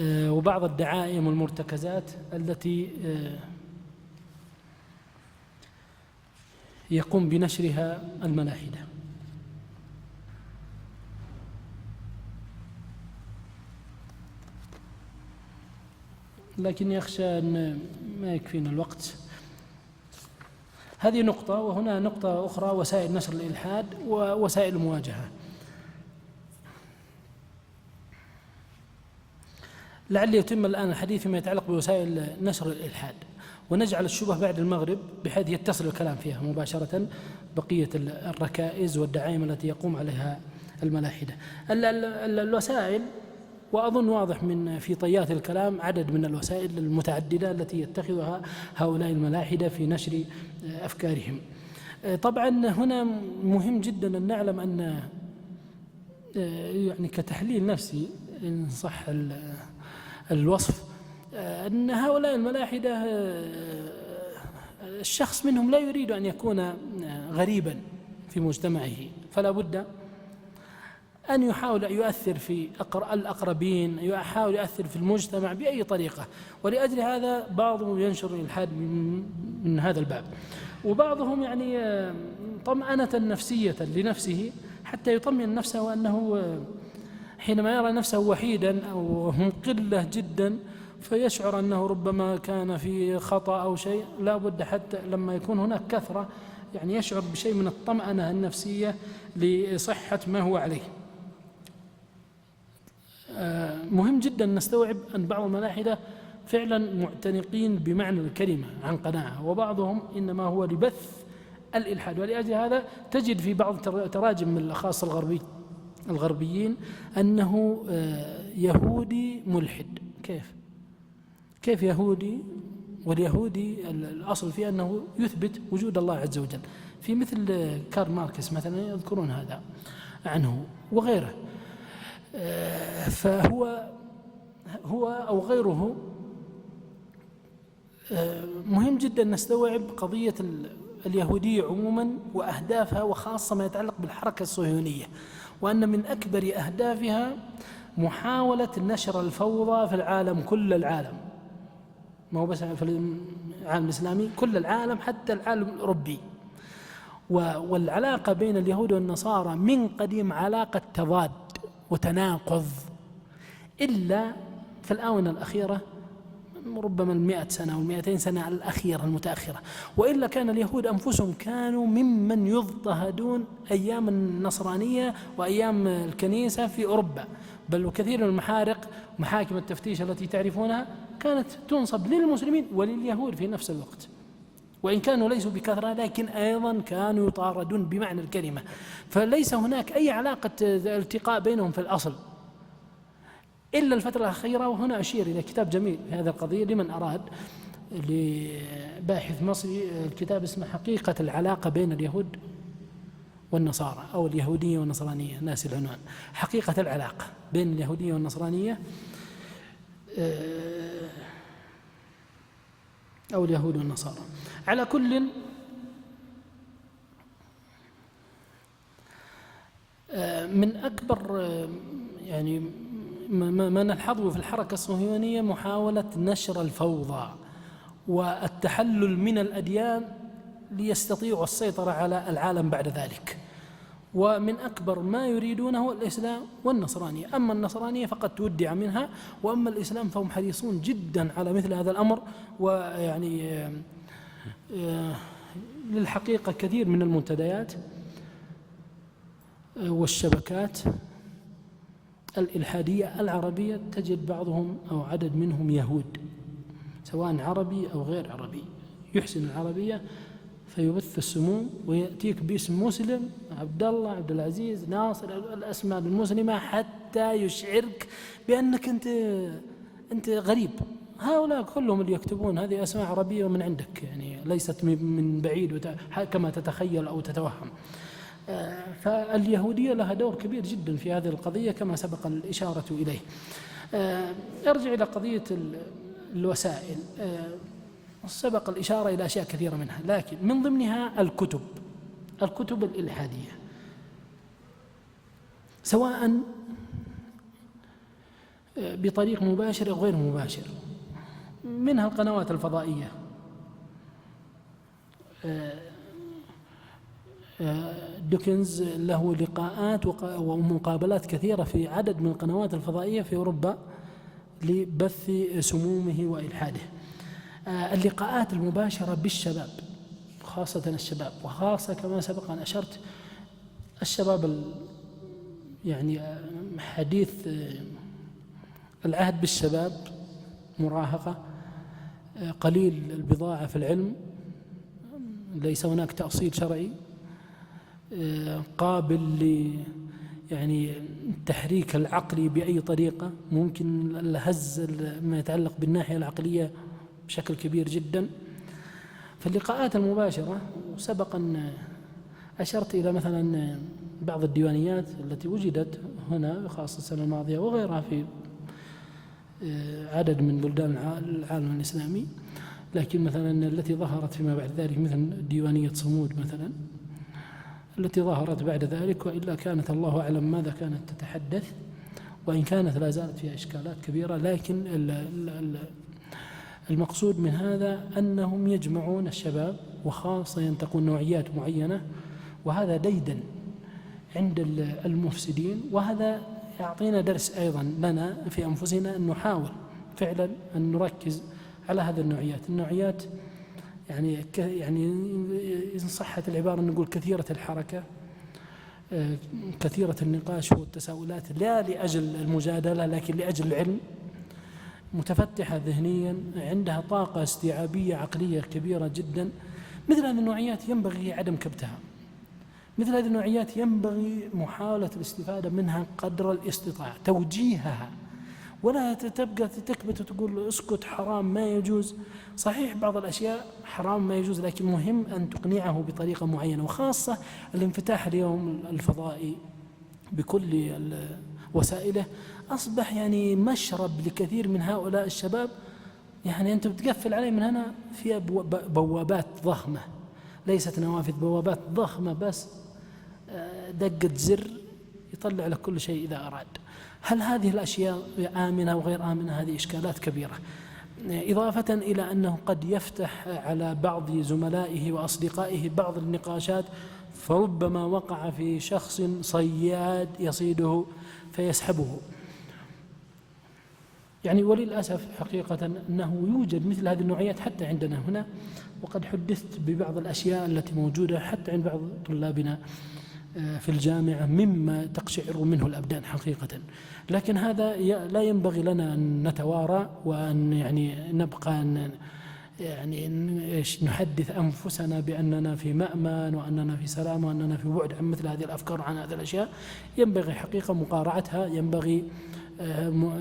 وبعض الدعائم والمرتكزات التي يقوم بنشرها الملاحدة. لكن يخشى أن ما يكفينا الوقت. هذه نقطة، وهنا نقطة أخرى: وسائل نشر الإلحاد ووسائل المواجهة. لعلي يتم الآن الحديث فيما يتعلق بوسائل نشر الإلحاد، ونجعل الشبه بعد المغرب بحيث يتصل الكلام فيها مباشرة بقية الركائز والدعائم التي يقوم عليها الملاحدة. الوسائل، وأظن واضح من في طيات الكلام عدد من الوسائل المتعددة التي يتخذها هؤلاء الملاحدة في نشر أفكارهم. طبعا هنا مهم جدا أن نعلم أن يعني كتحليل نفسي إن صح الوصف، أن هؤلاء الملاحدة الشخص منهم لا يريد أن يكون غريبا في مجتمعه، فلا بد أن يحاول أن يؤثر في الأقربين، يحاول يؤثر في المجتمع بأي طريقة. ولأجل هذا بعضهم ينشر الإلحاد من هذا الباب، وبعضهم يعني طمأنة نفسية لنفسه حتى يطمئن نفسه أنه حينما يرى نفسه وحيدا أو هم قلة جدا فيشعر أنه ربما كان في خطأ أو شيء، لا بد حتى لما يكون هناك كثرة يعني يشعر بشيء من الطمأنة النفسية لصحة ما هو عليه. مهم جدا نستوعب أن بعض الملاحدة فعلا معتنقين بمعنى الكلمة عن قناعة، وبعضهم إنما هو لبث الإلحاد. ولأجل هذا تجد في بعض تراجم من الأخاص الغربيين أنه يهودي ملحد. كيف يهودي؟ واليهودي الأصل فيه أنه يثبت وجود الله عز وجل، في مثل كارل ماركس مثلا يذكرون هذا عنه وغيره. فهو أو غيره مهم جدا نستوعب قضية اليهودية عموما وأهدافها، وخاصة ما يتعلق بالحركة الصهيونية، وأن من أكبر أهدافها محاولة نشر الفوضى في العالم، كل العالم، ما هو بس في العالم الإسلامي، كل العالم حتى العالم الأوروبي. والعلاقة بين اليهود والنصارى من قديم علاقة تضاد وتناقض، إلا في الآونة الأخيرة ربما 100 سنة أو 200 سنة الأخيرة المتأخرة. وإلا كان اليهود أنفسهم كانوا ممن يضطهدون أيام النصرانية وأيام الكنيسة في أوروبا، بل وكثير من المحارق محاكم التفتيش التي تعرفونها كانت تنصب للمسلمين ولليهود في نفس الوقت، وإن كانوا ليسوا بكثرة لكن أيضا كانوا يطاردون بمعنى الكلمة. فليس هناك أي علاقة التقاء بينهم في الأصل إلا الفترة الأخيرة. وهنا أشير إلى كتاب جميل في هذه القضية لمن أراد، لباحث مصري، الكتاب اسمه حقيقة العلاقة بين اليهود والنصارى أو اليهودية والنصرانية، ناسي العنوان، حقيقة العلاقة بين اليهودية والنصرانية أو اليهود والنصارى. على كل من أكبر يعني ما نلحظه في الحركة الصهيونية محاولة نشر الفوضى والتحلل من الأديان ليستطيعوا السيطرة على العالم بعد ذلك. ومن أكبر ما يريدونه الإسلام والنصرانية. أما النصرانية فقد تودع منها، وأما الإسلام فهم حريصون جدا على مثل هذا الأمر. ويعني للحقيقة كثير من المنتديات والشبكات الإلحادية العربية تجد بعضهم أو عدد منهم يهود، سواء عربي أو غير عربي، يحسن العربية فيبث السموم ويأتيك باسم مسلم، عبد الله، عبد العزيز، ناصر، الأسماء المسلمة حتى يشعرك بأنك أنت غريب. هؤلاء كلهم اللي يكتبون هذه أسماء عربية ومن عندك، يعني ليست من بعيد كما تتخيل أو تتوهم. فاليهودية لها دور كبير جدا في هذه القضية كما سبق الإشارة إليه. أرجع إلى قضية الوسائل. سبق الإشارة إلى أشياء كثيرة منها، لكن من ضمنها الكتب الإلحادية، سواء بطريق مباشر أو غير مباشر. منها القنوات الفضائية، دوكنز له لقاءات ومقابلات كثيرة في عدد من القنوات الفضائية في أوروبا لبث سمومه وإلحاده. اللقاءات المباشرة بالشباب، خاصة الشباب، وخاصة كما سبق أن أشرت الشباب يعني حديث العهد بالشباب، مراهقة، قليل البضاعة في العلم، ليس هناك تأصيل شرعي، قابل يعني التحريك العقلي بأي طريقة، ممكن الهز ما يتعلق بالناحية العقلية بشكل كبير جدا. فاللقاءات المباشرة، وسبق أن أشرت إلى مثلا بعض الديوانيات التي وجدت هنا خاصة السنة الماضية وغيرها في عدد من بلدان العالم الإسلامي، لكن مثلا التي ظهرت فيما بعد ذلك مثل ديوانية صمود مثلا التي ظهرت بعد ذلك، وإلا كانت الله أعلم ماذا كانت تتحدث، وإن كانت لا زالت فيها إشكالات كبيرة. لكن المقصود من هذا أنهم يجمعون الشباب، وخاصة ينتقون نوعيات معينة، وهذا ديدا عند المفسدين. وهذا يعطينا درس أيضا لنا في أنفسنا أن نحاول فعلا أن نركز على هذه النوعيات يعني إن صحت العبارة نقول كثيرة الحركة، كثيرة النقاش والتساؤلات، لا لأجل المجادلة لكن لأجل العلم، متفتحة ذهنيا، عندها طاقة استيعابية عقلية كبيرة جدا. مثل هذه النوعيات ينبغي عدم كبتها، مثل هذه النوعيات ينبغي محاولة الاستفادة منها قدر الاستطاعة، توجيهها، ولا تبقى تكبت وتقول اسكت حرام ما يجوز. صحيح بعض الأشياء حرام ما يجوز، لكن مهم أن تقنعه بطريقة معينة. وخاصة الانفتاح اليوم الفضائي بكل وسائله أصبح يعني مشرب لكثير من هؤلاء الشباب. يعني أنت بتقفل عليه من هنا فيها بوابات ضخمة، ليست نوافذ، بوابات ضخمة، بس دقة زر يطلع لك كل شيء إذا أراد. هل هذه الأشياء آمنة وغير آمنة؟ هذه إشكالات كبيرة، إضافة إلى أنه قد يفتح على بعض زملائه وأصدقائه بعض النقاشات، فربما وقع في شخص صياد يصيده فيسحبه. يعني وللأسف حقيقة أنه يوجد مثل هذه النوعيات حتى عندنا هنا، وقد حدثت ببعض الأشياء التي موجودة حتى عند بعض طلابنا في الجامعة مما تقشعر منه الأبدان حقيقة. لكن هذا لا ينبغي لنا أن نتوارى وأن يعني نبقى يعني نحدث أنفسنا بأننا في مأمن وأننا في سلام وأننا في بعد عن مثل هذه الأفكار وعن هذه الأشياء. ينبغي حقيقة مقارعتها، ينبغي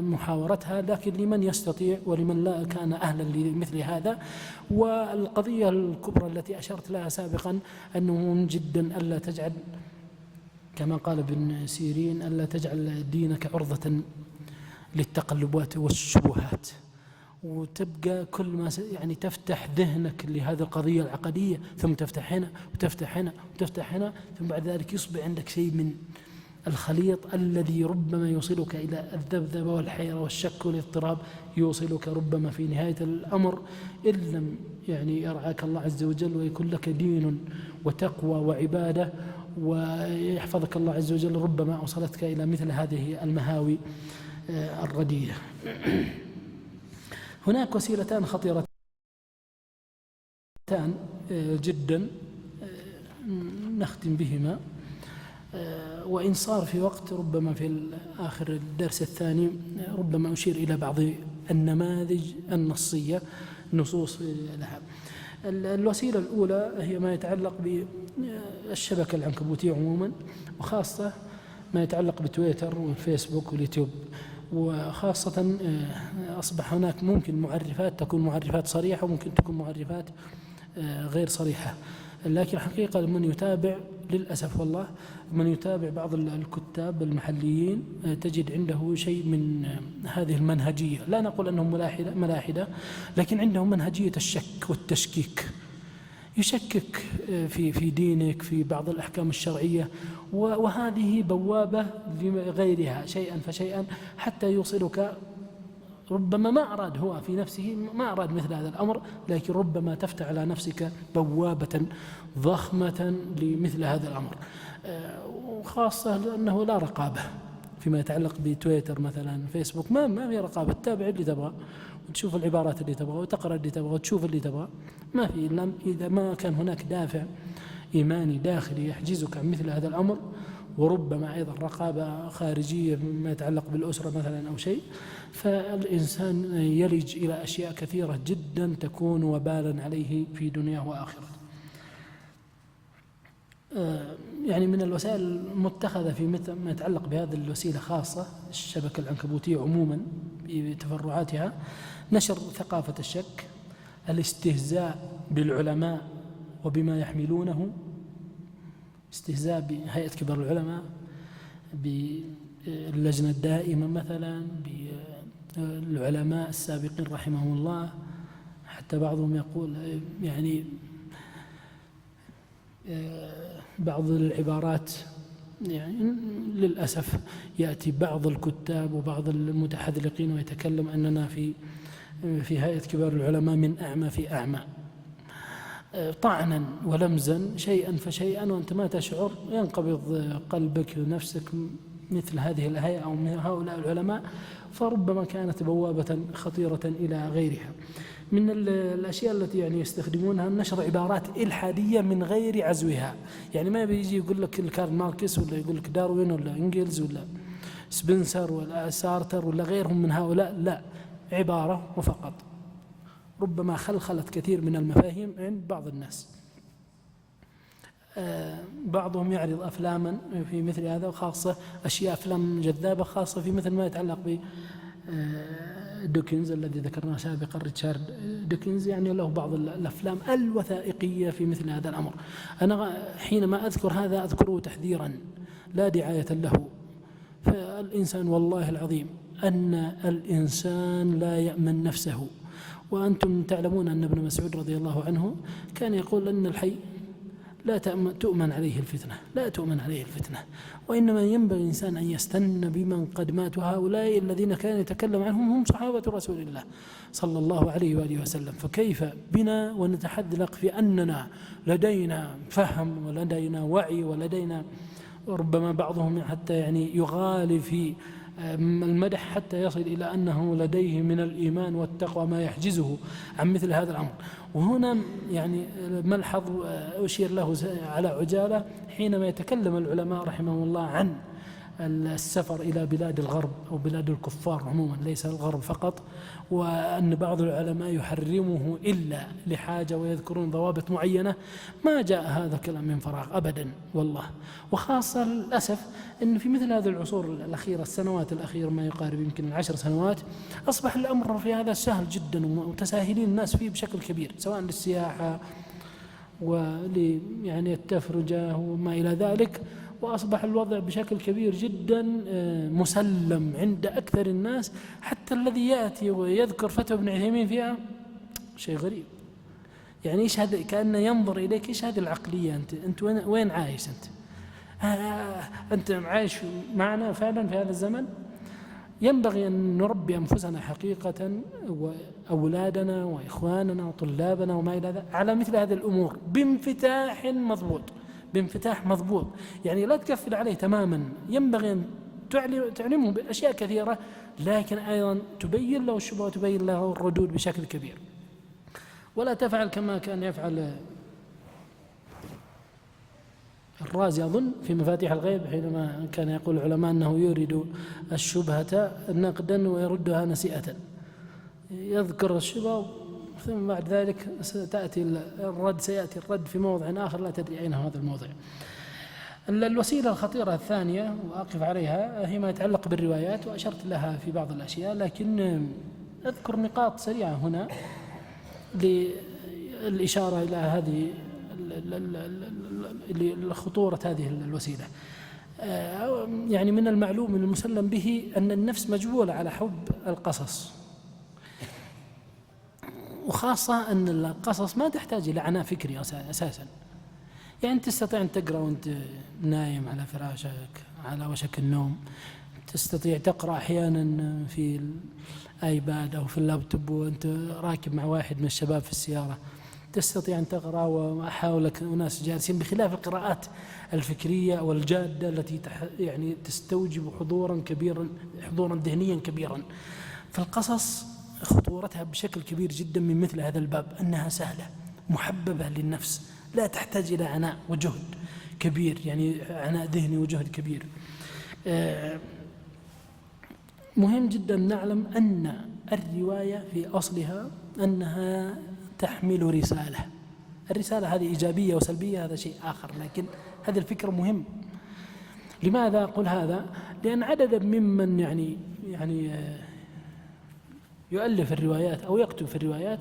محاورتها، لكن لمن يستطيع ولمن لا كان أهلا لمثل هذا. والقضية الكبرى التي أشرت لها سابقا أنه مهم جدا ألا تجعل، كما قال ابن سيرين، ألا تجعل دينك عرضة للتقلبات والشبهات، وتبقى كل ما يعني تفتح ذهنك لهذه القضية العقدية ثم تفتح هنا وتفتح هنا وتفتح هنا، ثم بعد ذلك يصبح عندك شيء من الخليط الذي ربما يوصلك إلى الذبذبة والحيرة والشك والاضطراب، يوصلك ربما في نهاية الأمر إن لم يعني يرعاك الله عز وجل ويكون لك دين وتقوى وعبادة ويحفظك الله عز وجل، ربما أوصلتك إلى مثل هذه المهاوي الرديئة. هناك وسيلتان خطيرتان جدا نختم بهما، وإن صار في وقت ربما في آخر الدرس الثاني ربما أشير إلى بعض النماذج النصية، نصوص لها. الوسيلة الأولى هي ما يتعلق بالشبكة العنكبوتية عموما، وخاصة ما يتعلق بتويتر والفيسبوك واليوتيوب. وخاصة أصبح هناك ممكن معرفات تكون معرفات صريحة وممكن تكون معرفات غير صريحة، لكن حقيقة من يتابع للأسف والله من يتابع بعض الكتاب المحليين تجد عنده شيء من هذه المنهجية. لا نقول أنهم ملاحدة، لكن عندهم منهجية الشك والتشكيك، يشكك في دينك، في بعض الأحكام الشرعية، وهذه بوابة لغيرها شيئا فشيئا حتى يوصلك. ربما ما أراد هو في نفسه، ما أراد مثل هذا الأمر، لكن ربما تفتح على نفسك بوابة ضخمة لمثل هذا الأمر. وخاصة أنه لا رقابة فيما يتعلق بتويتر مثلا، فيسبوك ما في رقابة، تتابع اللي تبغى وتشوف العبارات اللي تبغى وتقرأ اللي تبغى وتشوف اللي تبغى، ما في إلا إذا ما كان هناك دافع إيماني داخلي يحجزك عن مثل هذا الأمر، وربما أيضا رقابة خارجية ما يتعلق بالأسرة مثلا أو شيء، فالإنسان يلج إلى أشياء كثيرة جدا تكون وبالا عليه في دنياه وآخرته. يعني من الوسائل المتخذة في ما يتعلق بهذه الوسيلة خاصة الشبكة العنكبوتية عموما بتفرعاتها نشر ثقافة الشك، الاستهزاء بالعلماء وبما يحملونه، استهزاء بهيئة كبار العلماء، باللجنة الدائمة مثلا، بالعلماء السابقين رحمهم الله. حتى بعضهم يقول يعني بعض العبارات يعني للأسف يأتي بعض الكتاب وبعض المتحذلقين ويتكلم أننا في هيئة كبار العلماء من أعمى في أعمى، طعنا ولمزا شيئا فشيئا، وأنت ما تشعر ينقبض قلبك ونفسك مثل هذه الهيئة أو من هؤلاء العلماء، فربما كانت بوابة خطيرة إلى غيرها. من الأشياء التي يعني يستخدمونها نشر عبارات إلحادية من غير عزوها، يعني ما بيجي يقول لك كارل ماركس ولا يقول لك داروين ولا إنجلز ولا سبنسر ولا سارتر ولا غيرهم من هؤلاء، لا، عبارة وفقط، ربما خلخلت كثير من المفاهيم عند بعض الناس. بعضهم يعرض أفلاما في مثل هذا، وخاصة أشياء أفلام جذابة خاصة في مثل ما يتعلق ب دوكنز الذي ذكرناه سابقا، ريتشارد دوكنز، يعني له بعض الأفلام الوثائقية في مثل هذا الأمر. أنا حينما أذكر هذا أذكره تحذيرا لا دعاية له. فالإنسان والله العظيم أن الإنسان لا يأمن نفسه، وأنتم تعلمون أن ابن مسعود رضي الله عنه كان يقول أن الحي لا تؤمن عليه الفتنة، لا تؤمن عليه الفتنة، وإنما ينبغي الإنسان أن يستن بمن قد مات، وهؤلاء الذين كان يتكلم عنهم هم صحابة رسول الله صلى الله عليه وآله وسلم. فكيف بنا ونتحدلق في أننا لدينا فهم ولدينا وعي ولدينا، ربما بعضهم حتى يعني يغالي في المدح حتى يصل إلى أنه لديه من الإيمان والتقوى ما يحجزه عن مثل هذا الأمر. وهنا يعني ملحظ أشير له على عجالة حينما يتكلم العلماء رحمهم الله عن السفر إلى بلاد الغرب أو بلاد الكفار عموما، ليس الغرب فقط، وأن بعض العلماء يحرمه إلا لحاجة ويذكرون ضوابط معينة. ما جاء هذا الكلام من فراغ أبدا والله، وخاصة للأسف أن في مثل هذه العصور الأخيرة، السنوات الأخيرة ما يقارب يمكن 10 سنوات، أصبح الأمر في هذا سهل جدا ومتساهلين الناس فيه بشكل كبير، سواء للسياحة يعني التفرجة وما إلى ذلك. وأصبح الوضع بشكل كبير جدا مسلم عند أكثر الناس، حتى الذي يأتي ويذكر فتوى ابن عثيمين فيها شيء غريب. يعني إيش هذا؟ كأنه ينظر إليك، إيش هذه العقلية؟ أنت وين عايش أنت عايش معنا فعلا في هذا الزمن؟ ينبغي أن نربي أنفسنا حقيقة وأولادنا وإخواننا وطلابنا وما إلى ذلك على مثل هذه الأمور بانفتاح مضبوط. يعني لا تكفل عليه تماما، ينبغي أن تعلمه بأشياء كثيرة، لكن أيضا تبين له الشبهة وتبين له الردود بشكل كبير، ولا تفعل كما كان يفعل الرازي أظن في مفاتيح الغيب، حينما كان يقول العلماء أنه يورد الشبهة نقدا ويردها نسيئة. يذكر الشبهة ثم بعد ذلك سيأتي الرد في موضع آخر لا تدري أين هذا الموضع. الوسيلة الخطيرة الثانية وأقف عليها هي ما يتعلق بالروايات، وأشرت لها في بعض الأشياء، لكن أذكر نقاط سريعة هنا للإشارة إلى هذه لخطورة هذه الوسيلة. يعني من المعلوم من المسلم به أن النفس مجبولة على حب القصص، وخاصة أن القصص ما تحتاج إلى عناء فكري أساسا. يعني تستطيع أن تقرأ وأنت نايم على فراشك على وشك النوم، تستطيع تقرأ أحيانا في الآيباد أو في اللابتوب وأنت راكب مع واحد من الشباب في السيارة، تستطيع أن تقرأ وحولك أناس جالسين، بخلاف القراءات الفكرية والجادة التي يعني تستوجب حضورا ذهنيا كبيرا. فالقصص خطورتها بشكل كبير جدا من مثل هذا الباب أنها سهلة محببة للنفس، لا تحتاج إلى عناء وجهد كبير، يعني عناء ذهني وجهد كبير. مهم جدا نعلم أن الرواية في أصلها أنها تحمل رسالة. الرسالة هذه إيجابية وسلبية هذا شيء آخر، لكن هذا الفكر مهم. لماذا أقول هذا؟ لأن عددا ممن يعني يؤلف الروايات أو يكتب في الروايات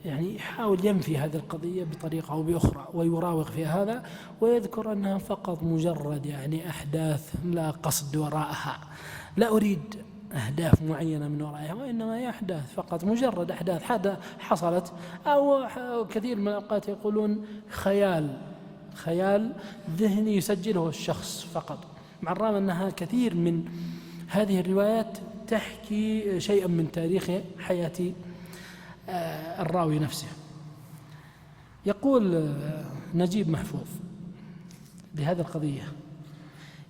يعني يحاول ينفي هذه القضية بطريقة أو بأخرى ويراوغ في هذا، ويذكر أنها فقط مجرد يعني أحداث لا قصد وراءها، لا أريد أهداف معينة من ورائها، وإنما هي أحداث فقط، مجرد أحداث حصلت، أو كثير من الأوقات يقولون خيال ذهني يسجله الشخص فقط، مع الرغم أنها كثير من هذه الروايات تحكي شيئا من تاريخ حياة الراوي نفسه. يقول نجيب محفوظ لهذه القضية،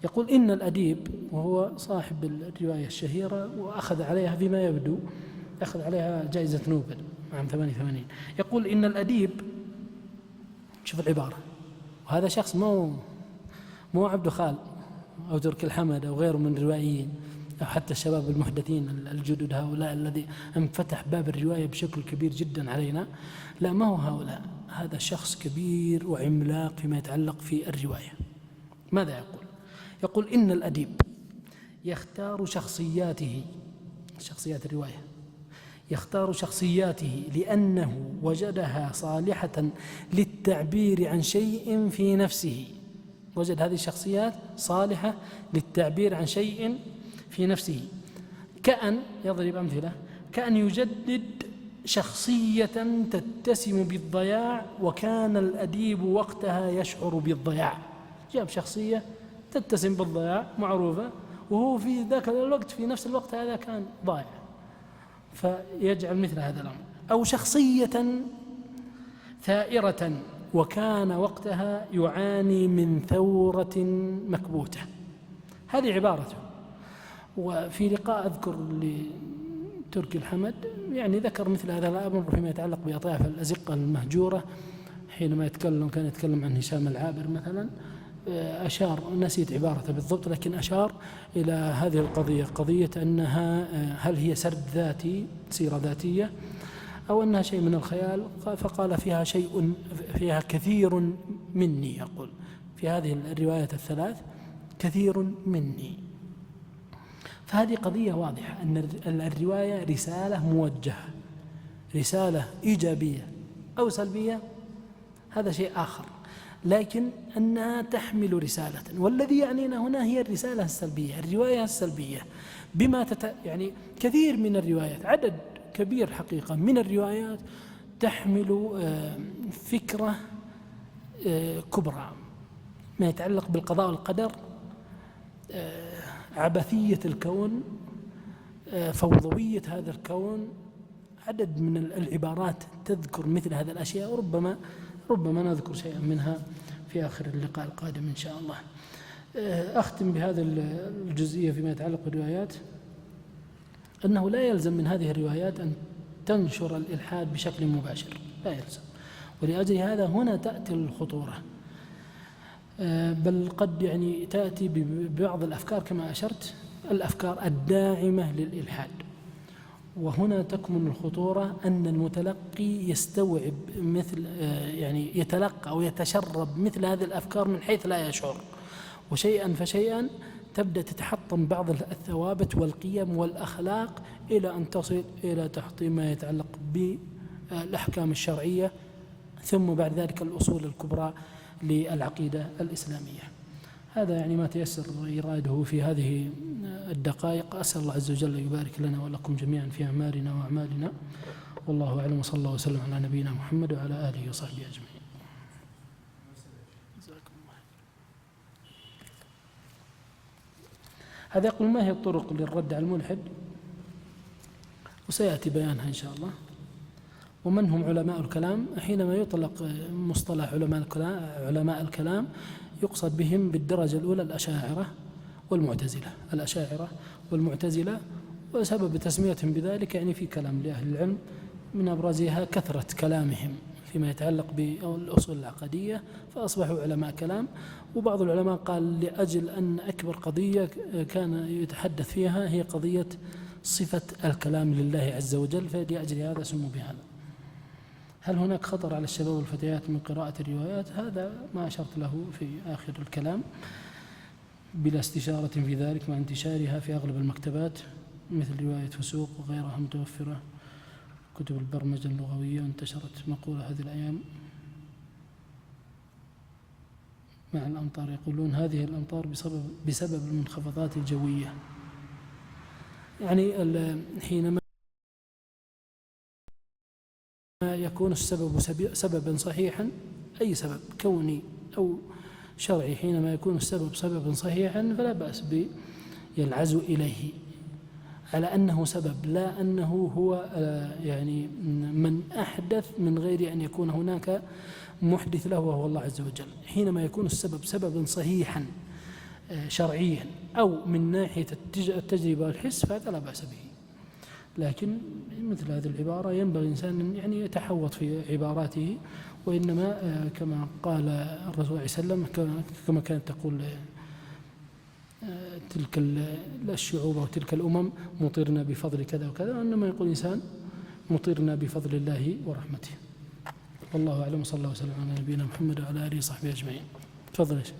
يقول إن الأديب، وهو صاحب الرواية الشهيرة وأخذ عليها فيما يبدو أخذ عليها جائزة نوبل عام 88، يقول إن الأديب، شوف العبارة، وهذا شخص مو عبد خال أو ترك الحمد أو غيره من الروائيين أو حتى الشباب المحدثين الجدد هؤلاء الذي انفتح باب الرواية بشكل كبير جدا علينا، لا ما هو هؤلاء، هذا شخص كبير وعملاق فيما يتعلق في الرواية. ماذا يقول إن الأديب يختار شخصيات الرواية، يختار شخصياته لأنه وجدها صالحة للتعبير عن شيء في نفسه، وجد هذه الشخصيات صالحة للتعبير عن شيء في نفسه، كأن يضرب أمثلة، كأن يجدد شخصية تتسم بالضياع وكان الأديب وقتها يشعر بالضياع. جاب شخصية تتسم بالضياع معروفة، وهو في ذاك الوقت في نفس الوقت هذا كان ضائع، فيجعل مثل هذا الأمر. أو شخصية ثائرة وكان وقتها يعاني من ثورة مكبوتة، هذه عبارته. وفي لقاء أذكر لتركي الحمد يعني ذكر مثل هذا الأمر فيما يتعلق بأطياف الأزقة المهجورة، حينما كان يتكلم عن هشام العابر مثلا، أشار، نسيت عبارته بالضبط، لكن أشار إلى هذه القضية، قضية أنها هل هي سرد ذاتي، سيرة ذاتية، أو أنها شيء من الخيال، فقال فيها كثير مني، يقول في هذه الروايات الثلاث كثير مني. فهذه قضية واضحة أن الرواية رسالة موجهة، رسالة إيجابية أو سلبية هذا شيء آخر، لكن أنها تحمل رسالة، والذي يعنينا هنا هي الرسالة السلبية، الرواية السلبية بما يعني كثير من الروايات، عدد كبير حقيقة من الروايات تحمل فكرة كبرى ما يتعلق بالقضاء والقدر، عبثية الكون، فوضوية هذا الكون، عدد من العبارات تذكر مثل هذه الأشياء، وربما نذكر شيئا منها في آخر اللقاء القادم إن شاء الله. أختم بهذا الجزئية فيما يتعلق بالروايات، أنه لا يلزم من هذه الروايات أن تنشر الإلحاد بشكل مباشر، لا يلزم، ولأجل هذا هنا تأتي الخطورة، بل قد يعني تأتي ببعض الأفكار كما أشرت، الأفكار الداعمة للإلحاد، وهنا تكمن الخطورة أن المتلقي يستوعب مثل يعني يتلقى أو يتشرب مثل هذه الأفكار من حيث لا يشعر، وشيئا فشيئا تبدأ تتحطم بعض الثوابت والقيم والأخلاق إلى أن تصل إلى تحطيم ما يتعلق بالأحكام الشرعية، ثم بعد ذلك الأصول الكبرى للعقيدة الإسلامية. هذا يعني ما تيسر إراده في هذه الدقائق. أسأل الله عز وجل يبارك لنا ولكم جميعا في أعمالنا وأعمالنا، والله أعلم، وصلى الله وسلم على نبينا محمد وعلى آله وصحبه أجمعين. هذا يقول: ما هي الطرق للرد على الملحد؟ وسيأتي بيانها إن شاء الله. ومن هم علماء الكلام؟ حينما يطلق مصطلح علماء الكلام يقصد بهم بالدرجة الأولى الأشاعرة والمعتزلة، وسبب تسميتهم بذلك يعني في كلام لأهل العلم، من أبرزها كثرة كلامهم فيما يتعلق بالأصول العقدية فأصبحوا علماء كلام. وبعض العلماء قال لأجل أن أكبر قضية كان يتحدث فيها هي قضية صفة الكلام لله عز وجل، فلأجل هذا سموا بهذا. هل هناك خطر على الشباب والفتيات من قراءة الروايات؟ هذا ما أشرت له في آخر الكلام، بلا استشارة في ذلك، مع انتشارها في أغلب المكتبات مثل رواية فسوق وغيرها متوفرة، كتب البرمجة اللغوية، وانتشرت مقولة هذه الأيام مع الأمطار، يقولون هذه الأمطار بسبب المنخفضات الجوية. يعني حينما يكون السبب سببا صحيحا، أي سبب كوني أو شرعي، حينما يكون السبب سببا صحيحا فلا بأس يلعز إليه على أنه سبب، لا أنه هو يعني من أحدث من غير أن يكون هناك محدث له وهو الله عز وجل. حينما يكون السبب سببا صحيحا شرعيا أو من ناحية التجربة والحس فهذا لا بأس به، لكن مثل هذه العبارة ينبغي الإنسان يعني يتحوط في عباراته، وإنما كما قال الرسول صلى الله عليه وسلم، كما كانت تقول تلك الشعوب وتلك الأمم: مطرنا بفضل كذا وكذا، وإنما يقول الإنسان: مطرنا بفضل الله ورحمته. والله أعلم، صلى الله وسلم على نبينا محمد وعلى آله وصحبه أجمعين. تفضل يا شيخ.